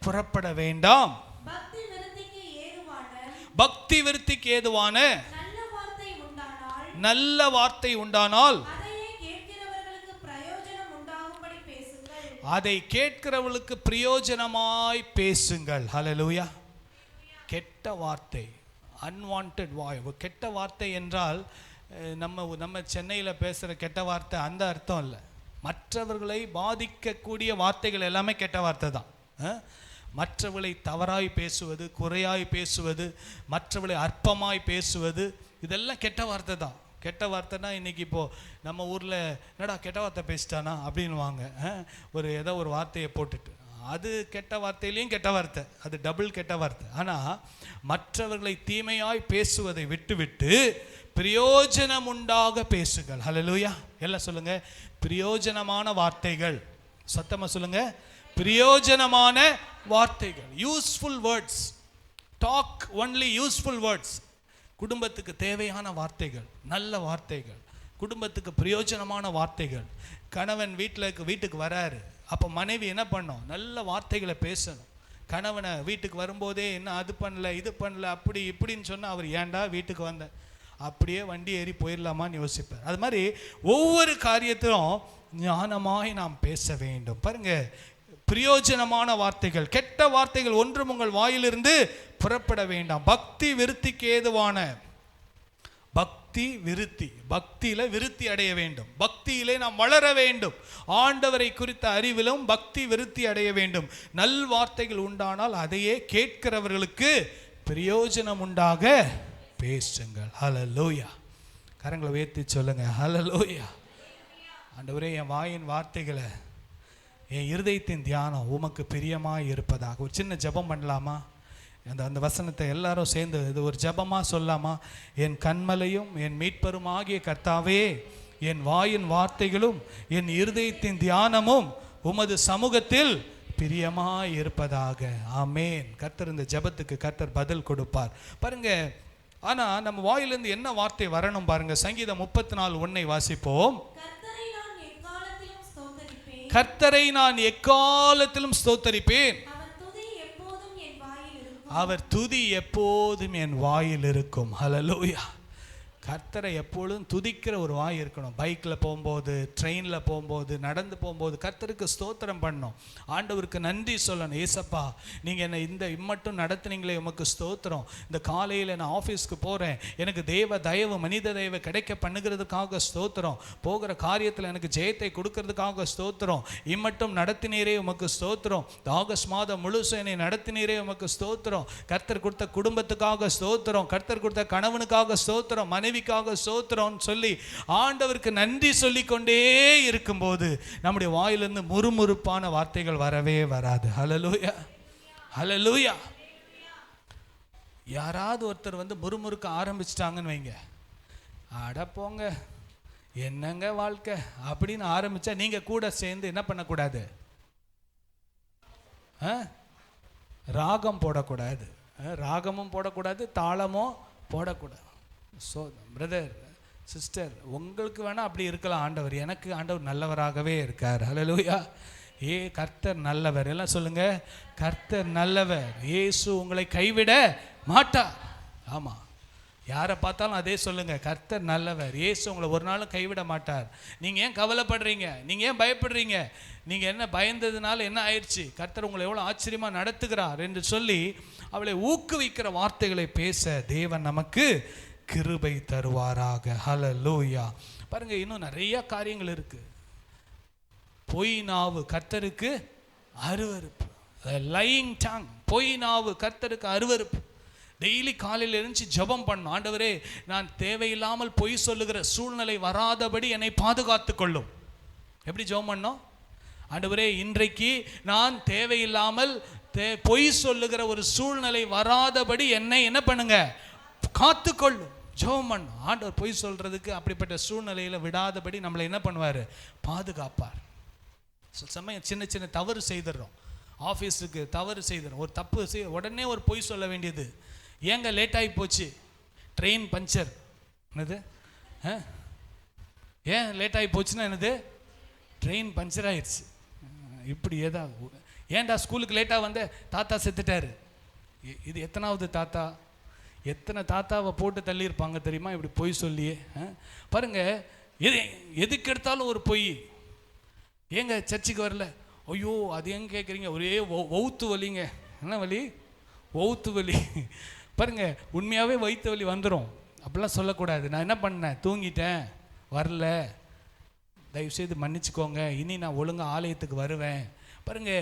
புறப்பட வேண்டாம். பக்தி விருத்திக்கு ஏதுவான நல்ல வார்த்தை உண்டானால் அதை கேட்கிறவர்களுக்கு பிரயோஜனமாய் பேசுங்கள். ஹல்லேலூயா. கெட்ட வார்த்தை, அன்வான்டட் வாய்ஸ். கெட்ட வார்த்தை என்றால் நம்ம சென்னையில் பேசுகிற கெட்ட வார்த்தை அந்த அர்த்தம் இல்லை. மற்றவர்களை பாதிக்கக்கூடிய வார்த்தைகள் எல்லாமே கெட்ட வார்த்தை தான். மற்றவர்களை தவறாய் பேசுவது, குறையாய் பேசுவது, மற்றவர்களை அற்பமாய் பேசுவது, இதெல்லாம் கெட்ட வார்த்தை தான். கெட்ட வார்த்தைனா இன்றைக்கி இப்போது நம்ம ஊரில் என்னடா கெட்ட வார்த்தை பேசிட்டானா அப்படின்வாங்க. ஏதோ ஒரு வார்த்தையை போட்டுட்டு, அது கெட்ட வார்த்தையிலையும் கெட்ட வார்த்தை, அது டபுள் கெட்ட வார்த்தை. ஆனால் மற்றவர்களை தீமையாய் பேசுவதை விட்டுவிட்டு பிரயோஜனம் உண்டாக பேசுங்கள். ஹல்லேலூயா. எல்லாம் சொல்லுங்க, பிரயோஜனமான வார்த்தைகள். சத்தமாக சொல்லுங்க, பிரயோஜனமான வார்த்தைகள். Useful words. Talk only useful words. குடும்பத்துக்கு தேவையான வார்த்தைகள், நல்ல வார்த்தைகள், குடும்பத்துக்கு பிரயோஜனமான வார்த்தைகள். கணவன் வீட்டுக்கு வராரு, அப்போ மனைவி என்ன பண்ணணும்? நல்ல வார்த்தைகளை பேசணும். கணவனை வீட்டுக்கு வரும்போதே என்ன அது பண்ணல இது பண்ணல அப்படி இப்படின்னு சொன்னால் அவர் ஏன்டா வீட்டுக்கு வந்த, அப்படியே வண்டி ஏறி போயிடலாமான்னு யோசிப்பார். அது மாதிரி ஒவ்வொரு காரியத்திலும் ஞானமாய் நாம் பேச வேண்டும். பாருங்க, பிரயோஜனமான வார்த்தைகள். கெட்ட வார்த்தைகள் ஒன்றும் உங்கள் வாயிலிருந்து புறப்பட வேண்டாம். பக்தி விருத்திக்கு ஏதுவான, பக்தி விருத்தி, பக்தியில விருத்தி அடைய வேண்டும். பக்தியிலே நாம் வளர வேண்டும். ஆண்டவரை குறித்த அறிவிலும் பக்தி விருத்தி அடைய வேண்டும். நல் வார்த்தைகள் உண்டானால் அதையே கேட்கிறவர்களுக்கு பிரயோஜனம் உண்டாக பேசுங்கள். ஹல்லேலூயா. கரங்களை உயர்த்தி சொல்லுங்க, ஹல்லேலூயா. ஆண்டவரே, என் வாயின் வார்த்தைகளை, என் இருதயத்தின் தியானம் உமக்கு பிரியமாய் இருப்பதாக. ஒரு சின்ன ஜெபம் பண்ணலாமா? அந்த வசனத்தை எல்லாரும் சேர்ந்து இது ஒரு ஜெபமாக சொல்லாமா? என் கண்மலையும் என் மீட்பரும் ஆகிய கர்த்தாவே, என் வாயின் வார்த்தைகளும் என் இருதயத்தின் தியானமும் உமது சமூகத்தில் பிரியமாய் இருப்பதாக. ஆமேன். கர்த்தர் இந்த ஜெபத்துக்கு கர்த்தர் பதில் கொடுப்பார். பாருங்க, ஆனால் நம்ம வாயிலிருந்து என்ன வார்த்தை வரணும் பாருங்க. சங்கீதம் 34:1 வாசிப்போம். கர்த்தரை நான் எக்காலத்திலும் ஸ்தோத்தரிப்பேன், அவர் துதி எப்போதும் என் வாயில் இருக்கும். ஹல்லேலூயா. கர்த்தரை எப்பொழுதும் துதிக்கிற ஒரு வாய் இருக்கணும். பைக்கில் போகும்போது, ட்ரெயினில் போகும்போது, நடந்து போகும்போது கர்த்தருக்கு ஸ்தோத்திரம் பண்ணணும். ஆண்டவருக்கு நன்றி சொல்லணும். ஏசப்பா, நீங்கள் என்னை இம்மட்டும் நடத்துனீங்களே, உமக்கு ஸ்தோத்திரம். இந்த காலையில் நான் ஆஃபீஸ்க்கு போகிறேன், எனக்கு தேவ தயவு மனித தயவு கிடைக்க பண்ணுகிறதுக்காக ஸ்தோத்திரம். போகிற காரியத்தில் எனக்கு ஜெயத்தை கொடுக்கறதுக்காக ஸ்தோத்திரம். இம்மட்டும் நடத்தினீரே, உமக்கு ஸ்தோத்திரம். ஆகஸ்ட் மாதம் முழுசும் என்னை நடத்தினீரே, உமக்கு ஸ்தோத்திரம். கர்த்தர் கொடுத்த குடும்பத்துக்காக ஸ்தோத்திரம். கர்த்தர் கொடுத்த கணவனுக்காக ஸ்தோத்திரம், மனைவிக்காக ஸ்தோத்திரம் சொல்லி ஆண்டவருக்கு நன்றி சொல்லிக்கொண்டே இருக்கும்போது நம்முடைய வாயிலிருந்து முறுமுறுப்பான வார்த்தைகள் வரவே வராது. ஹல்லேலூயா, ஹல்லேலூயா. யாராவது ஒருத்தர் முறுமுறுக்க ஆரம்பிச்சிட்டாங்கன்னு வைங்க, அட போங்க என்னங்க வாழ்க்கை அப்படின்னு ஆரம்பிச்சா நீங்க கூட சேர்ந்து என்ன பண்ணக்கூடாது? ராகம் போடக்கூடாது, ராகமும் போடக்கூடாது, தாளமும் போடக்கூடாது. ஸோ பிரதர் சிஸ்டர், உங்களுக்கு வேணால் அப்படி இருக்கலாம். ஆண்டவர், எனக்கு ஆண்டவர் நல்லவராகவே இருக்கார். ஹல்லேலூயா. கர்த்தர் நல்லவர். எல்லாம் சொல்லுங்க, கர்த்தர் நல்லவர். இயேசு உங்களை கைவிட மாட்டார். ஆமாம், யாரை பார்த்தாலும் அதே சொல்லுங்க, கர்த்தர் நல்லவர். இயேசு உங்களை ஒரு நாளும் கைவிட மாட்டார். நீங்கள் ஏன் கவலைப்படுறீங்க? நீங்கள் ஏன் பயப்படுறீங்க? நீங்கள் என்ன பயந்ததுனால என்ன ஆயிடுச்சு? கர்த்தர் உங்களை எவ்வளோ ஆச்சரியமாக நடத்துகிறார் என்று சொல்லி அவளை ஊக்குவிக்கிற வார்த்தைகளை பேச தேவன் நமக்கு கிருபை தருவாராக. ஹல்லேலூயா. பாருங்க, இன்னும் நிறைய காரியங்கள் இருக்கு. பொய் நாவு கர்த்தருக்கு அருவருப்பு. லையிங் டங், பொய் நாவு கர்த்தருக்கு அருவருப்பு. டெய்லி காலையில் எழுந்து ஜெபம் பண்ணணும். ஆண்டவரே, நான் தேவையில்லாமல் பொய் சொல்லுகிற சூழ்நிலை வராதபடி என்னை பாதுகாத்து கொள்ளும். எப்படி ஜெபம் பண்ணோம்? ஆண்டவரே, இன்றைக்கு நான் தேவையில்லாமல் பொய் சொல்லுகிற ஒரு சூழ்நிலை வராதபடி என்னை என்ன பண்ணுங்க? காத்துக்கொள்ளும். ஜெபம் பண்ணும். ஆண்டவர் பொய் சொல்றதுக்கு அப்படிப்பட்ட சூழ்நிலையில் விடாதபடி நம்மளை என்ன பண்ணுவார்? பாதுகாப்பார். சமயம் சின்ன சின்ன தவறு செய்துடுறோம். ஆஃபீஸுக்கு தவறு செய்துடும், ஒரு தப்பு உடனே ஒரு பொய் சொல்ல வேண்டியது. ஏங்க லேட் ஆகி போச்சு? Train puncture. என்னது? ஏன் லேட் ஆகி போச்சுன்னா என்னது? ட்ரெயின் பஞ்சர் ஆயிடுச்சு. இப்படி ஏதாவது ஏன்டா ஸ்கூலுக்கு லேட்டாக வந்த? தாத்தா செத்துட்டாரு. இது எத்தனாவது தாத்தா? எத்தனை தாத்தாவை போட்டு தள்ளியிருப்பாங்க தெரியுமா இப்படி பொய் சொல்லியே. பாருங்க, எதுக்கு எடுத்தாலும் ஒரு பொய். ஏங்க சர்ச்சுக்கு வரல? ஐயோ, அது எங்க கேட்குறீங்க? ஒரே வவுத்து வலிங்க. என்ன வலி? வவுத்து வலி. பாருங்க, உண்மையாகவே வயிற்று வலி வந்துடும். அப்படிலாம் சொல்லக்கூடாது. நான் என்ன பண்ணேன்? தூங்கிட்டேன், வரல, தயவுசெய்து மன்னிச்சுக்கோங்க, இனி நான் ஒழுங்காக ஆலயத்துக்கு வருவேன். பாருங்க,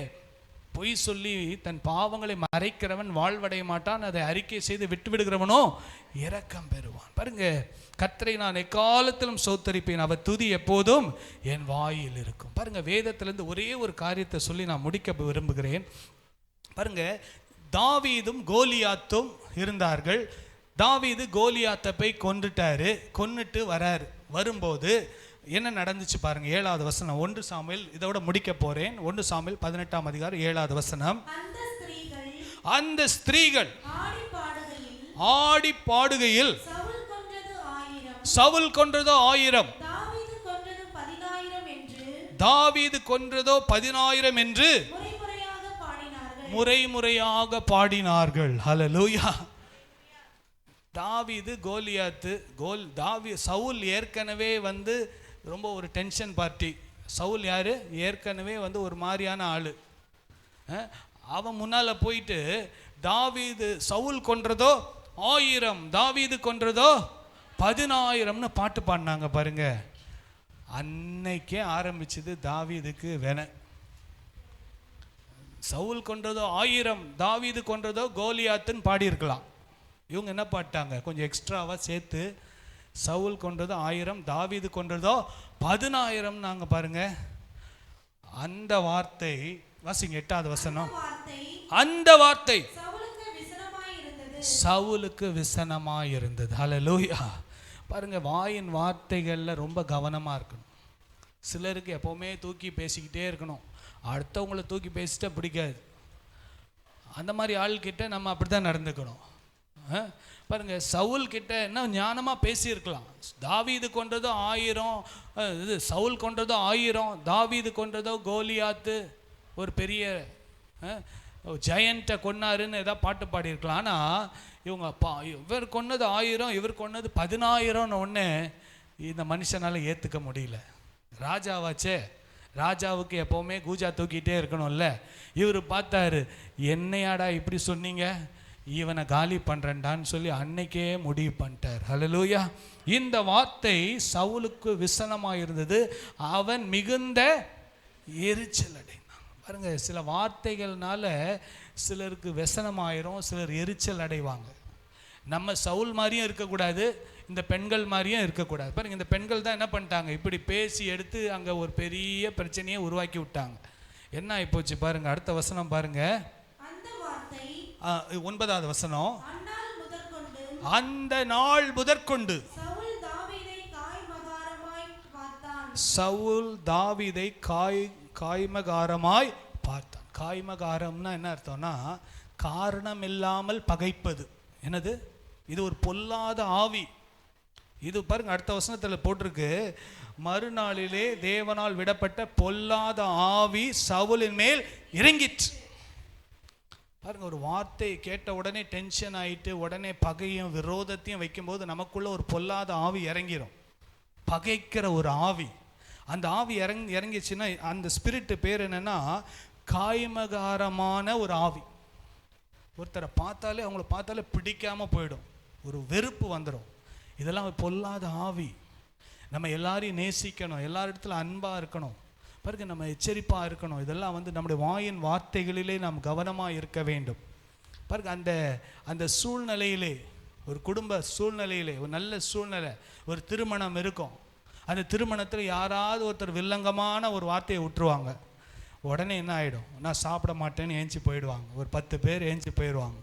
பொய் சொல்லி தன் பாவங்களை மறைக்கிறவன் வாழ்வடைய மாட்டான், அதை அறிக்கை செய்து விட்டு விடுகிறவனோ இரக்கம் பெறுவான். பாருங்க, கர்த்தரை நான் எக்காலத்திலும் ஸ்தோத்தரிப்பேன், அவர் துதி எப்போதும் என் வாயில் இருக்கும். பாருங்க, வேதத்திலிருந்து ஒரே ஒரு காரியத்தை சொல்லி நான் முடிக்க விரும்புகிறேன். பாருங்க, தாவீதும் கோலியாத்தும் இருந்தார்கள். தாவீது கோலியாத்தை போய் கொன்னுட்டு வரும்போது என்ன நடந்துச்சு பாருங்க. 7வது வசனம், 1 சாமுவேல், இதோட முடிக்க போறேன். 1 சாமுவேல் 18ஆம் அதிகாரம் 7வது வசனம். அந்த ஸ்திரீகள் ஆடி பாடுகையில் சவுல் கொன்றதோ 1000, தாவீது கொன்றதோ 10000 என்று முறைமுறையாக பாடினார்கள். ஹல்லேலூயா. தாவீது கோலியாத்து சவுல் ஏற்கனவே ரொம்ப ஒரு டென்ஷன் பார்ட்டி. சவுல் யாரு? ஏற்கனவே ஒரு மாதிரியான ஆளு. அவன் முன்னால போயிட்டு சவுல் கொன்றதோ 1000, தாவீது கொன்றதோ 10000ன்னு பாட்டு பாடினாங்க பாருங்க. அன்னைக்கே ஆரம்பிச்சது தாவீதுக்கு வேண. சவுல் கொன்றதோ 1000, தாவீது கொன்றதோ கோலியாத்துன்னு பாடியிருக்கலாம். இவங்க என்ன பாட்டாங்க, கொஞ்சம் எக்ஸ்ட்ராவா சேர்த்து சவுல் கொன்றதோ 1000, தாவீது கொன்றதோ 10000 நாங்க பாருங்க. அந்த வார்த்தை வாசிங்க, 8வது வசனம். அந்த வார்த்தை சவுலுக்கு விசனமாய் இருந்தது. ஹல்லேலூயா. பாருங்க, வாயின் வார்த்தைகள்ல ரொம்ப கவனமா இருக்கணும். சிலருக்கு எப்பவுமே தூக்கி பேசிக்கிட்டே இருக்கணும், அடுத்தவங்களை தூக்கி பேசிட்டா பிடிக்காது. அந்த மாதிரி ஆள்கிட்ட நம்ம அப்படித்தான் நடந்துக்கணும். பாருங்க, சவுல் கிட்ட என்ன ஞானமா பேசியிருக்கலாம். தாவீது கொன்றதோ 1000, சவுல் கொன்றதோ 1000, தாவீது கொன்றதோ கோலியாத்து ஒரு பெரிய ஜெயண்ட்டை கொன்னாருன்னு ஏதாவது பாட்டு பாடியிருக்கலாம். ஆனால் இவர் கொன்னது 1000, இவர் கொன்னது 10000ன்னு ஒன்று இந்த மனுஷனால் ஏற்றுக்க முடியல. ராஜாவாச்சே, ராஜாவுக்கு எப்போவுமே கூஜா தூக்கிட்டே இருக்கணும்ல. இவர் பார்த்தாரு, என்னையாடா இப்படி சொன்னீங்க, இவனை காலி பண்ணுறேன்டான்னு சொல்லி அன்னைக்கே முடிவு பண்ணிட்டார். ஹல்லேலூயா. இந்த வார்த்தை சவுலுக்கு விசனமாக இருந்தது. அவன் மிகுந்த எரிச்சல் அடைந்தான். பாருங்க, சில வார்த்தைகள்னால சிலருக்கு விசனமாயிரும், சிலர் எரிச்சல் அடைவாங்க. நம்ம சவுல் மாதிரியும் இருக்கக்கூடாது, இந்த பெண்கள் மாதிரியும் இருக்கக்கூடாது. பாருங்க, இந்த பெண்கள் தான் என்ன பண்ணிட்டாங்க, இப்படி பேசி எடுத்து அங்கே ஒரு பெரிய பிரச்சனையை உருவாக்கி விட்டாங்க. என்ன ஆகிப்போச்சு பாருங்க. அடுத்த வசனம் பாருங்க, 9வது வசனம். அந்த நாள் முதற்கொண்டு சவுல் தாவீதை காய்மகாரமாய் பார்த்தான். காய்மகாரம்னா என்ன அர்த்தம்னா, காரணம் இல்லாமல் பகைப்பது. என்னது? இது ஒரு பொல்லாத ஆவி. இது பாருங்க, அடுத்த வசனத்தில் போட்டிருக்கு, மறுநாளிலே தேவனால் விடப்பட்ட பொல்லாத ஆவி சவுலின் மேல் இறங்கிற்று. பாருங்க, ஒரு வார்த்தையை கேட்ட உடனே டென்ஷன் ஆகிட்டு உடனே பகையும் விரோதத்தையும் வைக்கும்போது நமக்குள்ள ஒரு பொல்லாத ஆவி இறங்கிரும். பகைக்கிற ஒரு ஆவி. அந்த ஆவி இறங்கிச்சுன்னா அந்த ஸ்பிரிட் பேர் என்னன்னா காய்மகாரமான ஒரு ஆவி. ஒருத்தரை பார்த்தாலே, அவங்கள பார்த்தாலே பிடிக்காம போயிடும், ஒரு வெறுப்பு வந்துடும். இதெல்லாம் பொல்லாத ஆவி. நம்ம எல்லாரையும் நேசிக்கணும், எல்லாரிடத்துல அன்பாக இருக்கணும். பாருங்க, நம்ம எச்சரிப்பாக இருக்கணும். இதெல்லாம் நம்முடைய வாயின் வார்த்தைகளிலே நாம் கவனமாக இருக்க வேண்டும். பாருங்க, அந்த சூழ்நிலையிலே, ஒரு குடும்ப சூழ்நிலையிலே, ஒரு நல்ல சூழ்நிலை, ஒரு திருமணம் இருக்கும். அந்த திருமணத்தில் யாராவது ஒருத்தர் வில்லங்கமான ஒரு வார்த்தையை விட்டுருவாங்க. உடனே என்ன ஆகிடும், நான் சாப்பிட மாட்டேன்னு ஏஞ்சி போயிடுவாங்க. ஒரு 10 பேர் ஏஞ்சி போயிடுவாங்க.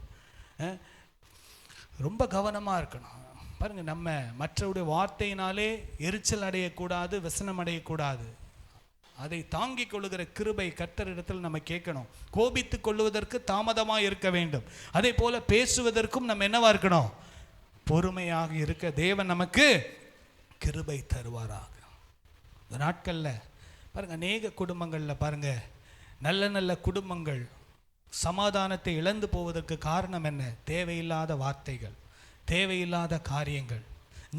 ரொம்ப கவனமாக இருக்கணும். பாருங்கள், நம்ம மற்றவருடைய வார்த்தையினாலே எரிச்சல் அடையக்கூடாது, விசனம் அடையக்கூடாது. அதை தாங்கிக் கொள்ளுகிற கிருபை கர்த்தரிடத்தில் நம்ம கேட்கணும். கோபித்து கொள்ளுவதற்கு தாமதமாக இருக்க வேண்டும். அதே போல பேசுவதற்கும் நம்ம என்னவா இருக்கணும், பொறுமையாக இருக்க தேவன் நமக்கு கிருபை தருவாராக. இந்த நாட்களில் பாருங்க, அநேக குடும்பங்களில் பாருங்க, நல்ல நல்ல குடும்பங்கள் சமாதானத்தை இழந்து போவதற்கு காரணம் என்ன? தேவையில்லாத வார்த்தைகள், தேவையில்லாத காரியங்கள்,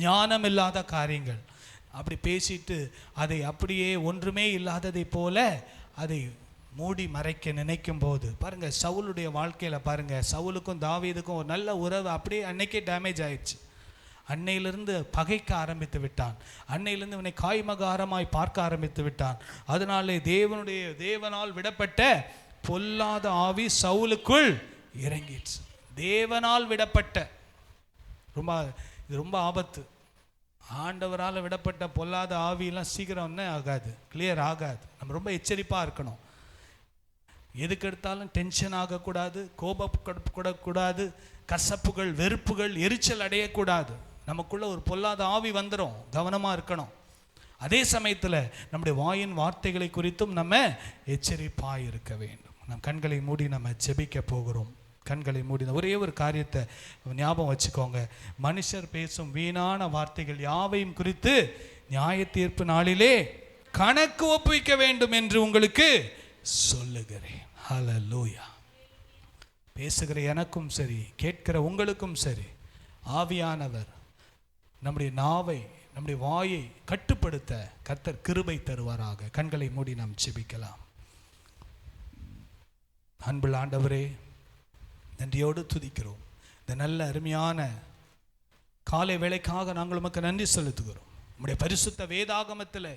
ஞானம் இல்லாத காரியங்கள். அப்படி பேசிட்டு அதை அப்படியே ஒன்றுமே இல்லாததை போல அதை மூடி மறைக்க நினைக்கும் போது பாருங்க, சவுலுடைய வாழ்க்கையில் பாருங்க, சவுலுக்கும் தாவீதுக்கும் ஒரு நல்ல உறவு அப்படியே அன்னைக்கே டேமேஜ் ஆயிடுச்சு. அன்னையிலிருந்து பகைக்க ஆரம்பித்து விட்டான். அன்னையிலிருந்து இவனை காய்மகாரமாய் பார்க்க ஆரம்பித்து விட்டான். அதனாலே தேவனால் விடப்பட்ட பொல்லாத ஆவி சவுலுக்குள் இறங்கிடுச்சு. தேவனால் விடப்பட்ட, இது ரொம்ப ஆபத்து. ஆண்டவரால் விடப்பட்ட பொல்லாத ஆவியெல்லாம் சீக்கிரம் என்ன ஆகாது, கிளியர் ஆகாது. நம்ம ரொம்ப எச்சரிப்பாக இருக்கணும். எதுக்கு எடுத்தாலும் டென்ஷன் ஆகக்கூடாது, கோபப்படக்கூடாது, கசப்புகள், வெறுப்புகள், எரிச்சல் அடையக்கூடாது. நமக்குள்ள ஒரு பொல்லாத ஆவி வந்துடும், கவனமாக இருக்கணும். அதே சமயத்தில் நம்முடைய வாயின் வார்த்தைகளை குறித்தும் நம்ம எச்சரிப்பாக இருக்க வேண்டும். நம் கண்களை மூடி நம்ம ஜெபிக்க போகிறோம். கண்களை மூடி ஒரே ஒரு காரியத்தை ஞாபகம் வச்சுக்கோங்க. மனுஷர் பேசும் வீணான வார்த்தைகள் யாவையும் குறித்து நியாய தீர்ப்பு நாளிலே கணக்கு ஒப்புவிக்க வேண்டும் என்று உங்களுக்கு சொல்லுகிறேன். ஹல்லேலூயா. பேசுகிற எனக்கும் சரி, கேட்கிற உங்களுக்கும் சரி, ஆவியானவர் நம்முடைய நாவை, நம்முடைய வாயை கட்டுப்படுத்த கர்த்தர் கிருபை தருவாராக. கண்களை மூடி நாம் ஜெபிக்கலாம். அன்புள்ள ஆண்டவரே, நன்றியோடு துதிக்கிறோம். இந்த நல்ல அருமையான காலை வேளைக்காக நாங்கள் உமக்கு நன்றி செலுத்துகிறோம். நம்முடைய பரிசுத்த வேதாகமத்தில்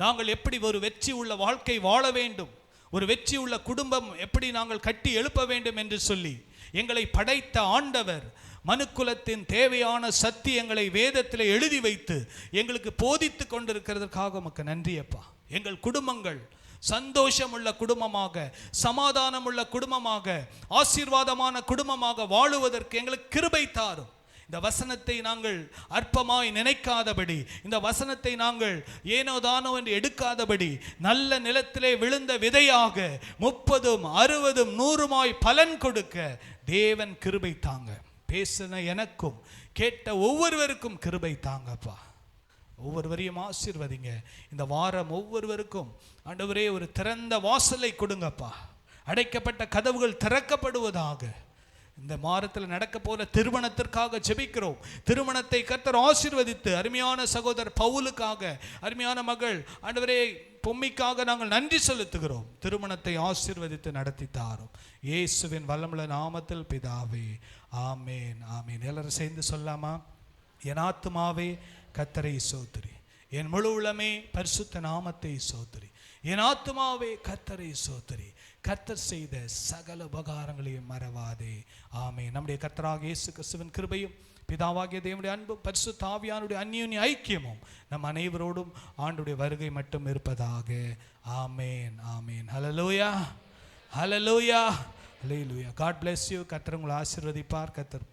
நாங்கள் எப்படி ஒரு வெற்றி உள்ள வாழ்க்கை வாழ வேண்டும், ஒரு வெற்றி உள்ள குடும்பம் எப்படி நாங்கள் கட்டி எழுப்ப வேண்டும் என்று சொல்லி எங்களை படைத்த ஆண்டவர் மனுக்குலத்தின் தேவையான சத்தியங்களை வேதத்தில் எழுதி வைத்து எங்களுக்கு போதித்து கொண்டிருக்கிறதுக்காக உமக்கு நன்றி அப்பா. எங்கள் குடும்பங்கள் சந்தோஷம் உள்ள குடும்பமாக, சமாதானம் உள்ள குடும்பமாக, ஆசீர்வாதமான குடும்பமாக வாழுவதற்கு எங்களுக்கு கிருபை தாரும். இந்த வசனத்தை நாங்கள் அற்பமாய் நினைக்காதபடி, இந்த வசனத்தை நாங்கள் ஏனோதானோ என்று எடுக்காதபடி, நல்ல நிலத்திலே விழுந்த விதையாக 30, 60, 100 பலன் கொடுக்க தேவன் கிருபை தாங்க. பேசின எனக்கும் கேட்ட ஒவ்வொருவருக்கும் கிருபை தாங்கப்பா. ஒவ்வொருவரையும் ஆசீர்வதிங்க. இந்த வாரம் ஒவ்வொருவருக்கும் ஆண்டவரே ஒரு திறந்த வாசலை கொடுங்கப்பா. அடைக்கப்பட்ட கதவுகள் திறக்கப்படுவதாக. இந்த வாரத்தில் நடக்க போற திருமணத்திற்காக ஜெபிக்கிறோம். திருமணத்தை கர்த்தர் ஆசீர்வதித்து அருமையான சகோதரர் பவுலுக்காக, அருமையான மகள் ஆண்டவரே பொம்மிக்காக நாங்கள் நன்றி செலுத்துகிறோம். திருமணத்தை ஆசீர்வதித்து நடத்தி தாரும். இயேசுவின் வல்லமுள்ள நாமத்தில் பிதாவே, ஆமேன், ஆமேன். எல்லாரும் சேர்ந்து சொல்லாமா? என் ஆத்துமாவே கர்த்தரை சோத்திரி, என் முழு உள்ளமே பரிசுத்த நாமத்தை சோத்திரி. என் ஆத்துமாவே கர்த்தரை சோத்திரி, கர்த்தர் செய்த சகல உபகாரங்களையும் மறவாதே. ஆமென். நம்முடைய கர்த்தராகிய இயேசு கிறிஸ்துவின் கிருபையும் பிதாவாகிய தேவனுடைய அன்பும் பரிசுத்த ஆவியானுடைய அந்யோன்ய ஐக்கியமும் நம் அனைவரோடும் ஆண்டுடைய வருகை மட்டும் இருப்பதாக. ஆமென், ஆமென். ஹல்லேலூயா, ஹல்லேலூயா, ஹல்லேலூயா. God bless you. கர்த்தர் உங்களை ஆசீர்வதிப்பார். கர்த்தர்